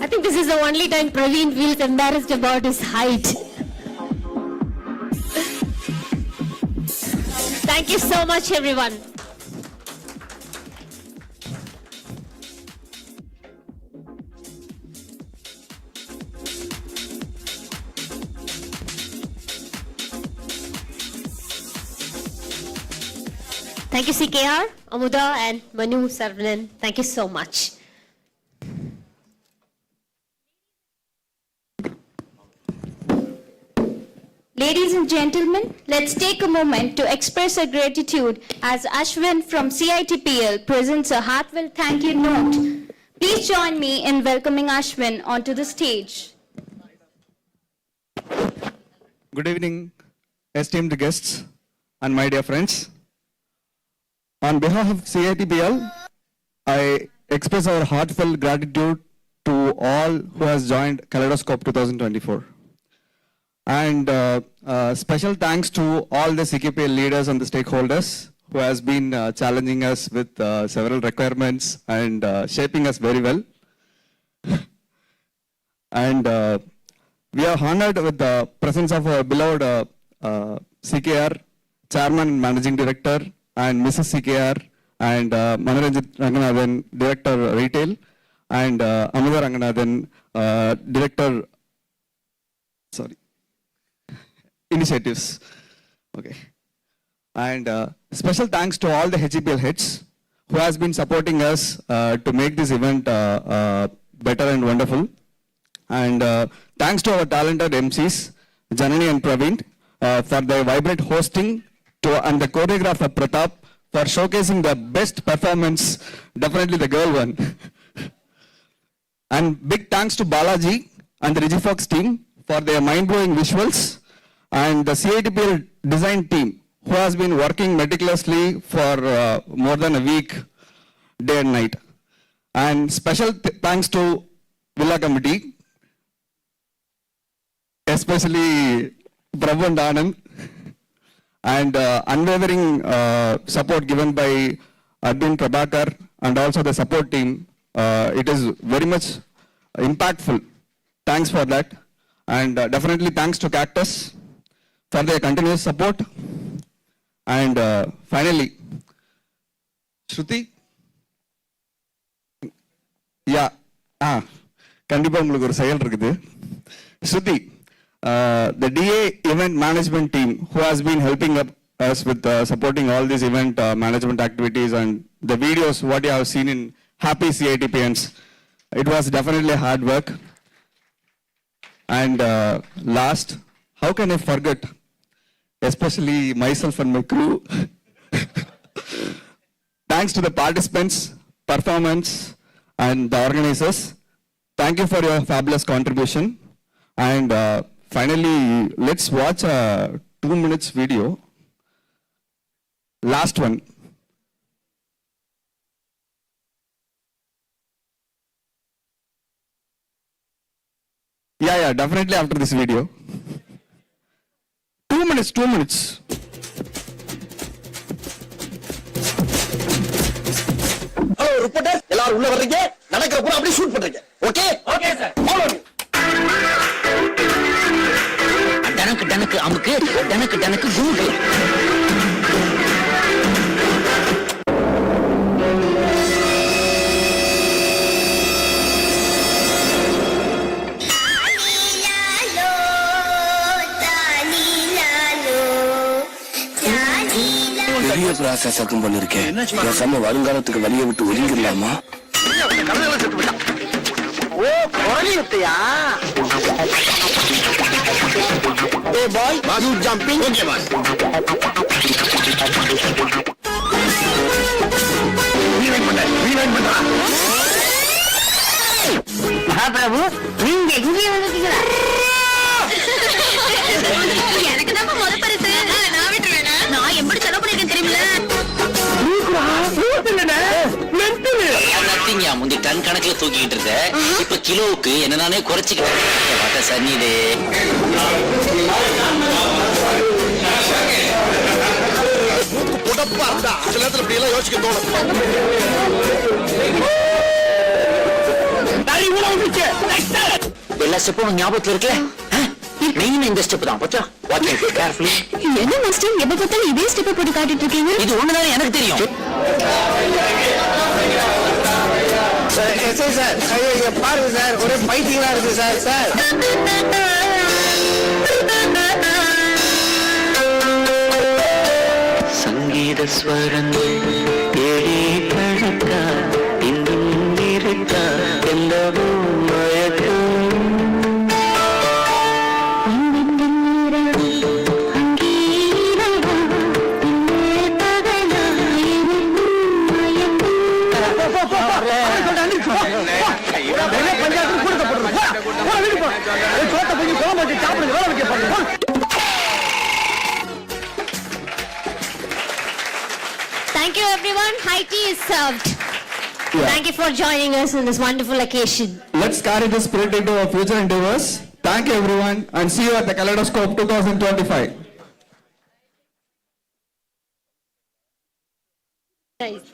[SPEAKER 1] I think this is the only time Praveen feels embarrassed about his height. Thank you so much, everyone. Thank you, CKR, Amuda, and Manu, Sarvanan. Thank you so much.
[SPEAKER 19] Ladies and gentlemen, let's take a moment to express our gratitude as Ashwin from CITPL presents a heartfelt thank you note. Please join me in welcoming Ashwin onto the stage.
[SPEAKER 21] Good evening, esteemed guests and my dear friends. On behalf of CITPL, I express our heartfelt gratitude to all who has joined Kaleidoscope 2024. And special thanks to all the CKPL leaders and the stakeholders who has been challenging us with several requirements and shaping us very well. And we are honored with the presence of our beloved CKR Chairman and Managing Director and Mrs. CKR and Manoranjit Ranganathan, Director Retail, and Amuda Ranganathan, Director, Initiatives. Okay. And special thanks to all the HEPL heads who has been supporting us to make this event better and wonderful. And thanks to our talented MCs, Janani and Praveen, for their vibrant hosting and the choreographer Pratap for showcasing the best performance, definitely the girl one. And big thanks to Balaji and the Digifox team for their mind-blowing visuals, and the CITPL design team, who has been working meticulously for more than a week, day and night. And special thanks to Villa Committee, especially Prabhu and Anand, and unwavering support given by Arjun Prabhakar and also the support team. It is very much impactful. Thanks for that. And definitely thanks to Cactus for their continuous support. And finally, Shruti. Yeah. கண்டிப்பா உங்களுக்கு ஒரு செயல் இருக்குது. Shruti, the DA event management team who has been helping us with supporting all these event management activities and the videos what you have seen in Happy CITPNs. It was definitely hard work. And last, how can I forget, especially myself and my crew. Thanks to the participants, performance, and the organizers. Thank you for your fabulous contribution. And finally, let's watch a 2 minutes video. Last one. Yeah, definitely after this video. 2 minutes, 2 minutes.
[SPEAKER 5] Hello, reporter. எல்லாரும் உள்ள வர்றீங்க. நடக்கிற பூரா அப்படியே shoot பண்றீங்க. Okay? Okay sir. Follow me. டனக்கு டனக்கு அமுக்கு, டனக்கு டனக்கு குமுக்கு. பெரிய process ஆக்கும் போல இருக்கேன். பேசாம வருங்காலத்துக்கு வழியை விட்டு ஒதுங்கிடலாமா? ஓ, குரலி வித்தையா? ஏ பாய், you jumping? Okay boss. Rewind பண்றா. மகாபிரபு, நீங்க இங்கே வந்துட்டீங்களா? எனக்கு தான் முத பரிசு. நான் விட்டுறேனா? நான் எப்படி செலவு பண்ணிருக்கேன் தெரியுமில்ல? நீக்குடா, ஊத்துலடா. மென்டல். நத்திங்கயா முந்தி டன் கணக்குல தூக்கிட்டு இருந்த. இப்ப கிலோவுக்கு என்ன நானே குறைச்சிக்கிட்டேன். வாட்ட சன்னிடே. புடப்பா இருந்தா அந்த நேரத்துல இப்படி எல்லாம் யோசிக்க தோணும். தரி உள்ள வந்துச்சு. எல்லா ஸ்டெப்பும் ஞாபகத்துல இருக்குல? மெயின் இந்த ஸ்டெப் தான் போச்சா? Watch it carefully. என்ன மாஸ்டர் எப்ப பார்த்தாலும் இதே ஸ்டெப் போட்டு காட்டிட்டு இருக்கீங்க? இது ஒண்ணுதான் எனக்கு தெரியும். எஸ்ஐ சார், ஐயோ பாருங்க சார், ஒரே பைத்தியங்களா இருக்கு சார். சார் சங்கீத ஸ்வரங்கள் ஏழே பழக்கா இன்னும் இருக்கா எல்லாவும் மயக்கம்.
[SPEAKER 1] Thank you everyone. High tea is served. Thank you for joining us on this wonderful occasion.
[SPEAKER 21] Let's carry this spirit into our future endeavors. Thank you everyone and see you at the Kaleidoscope 2025.
[SPEAKER 1] Nice.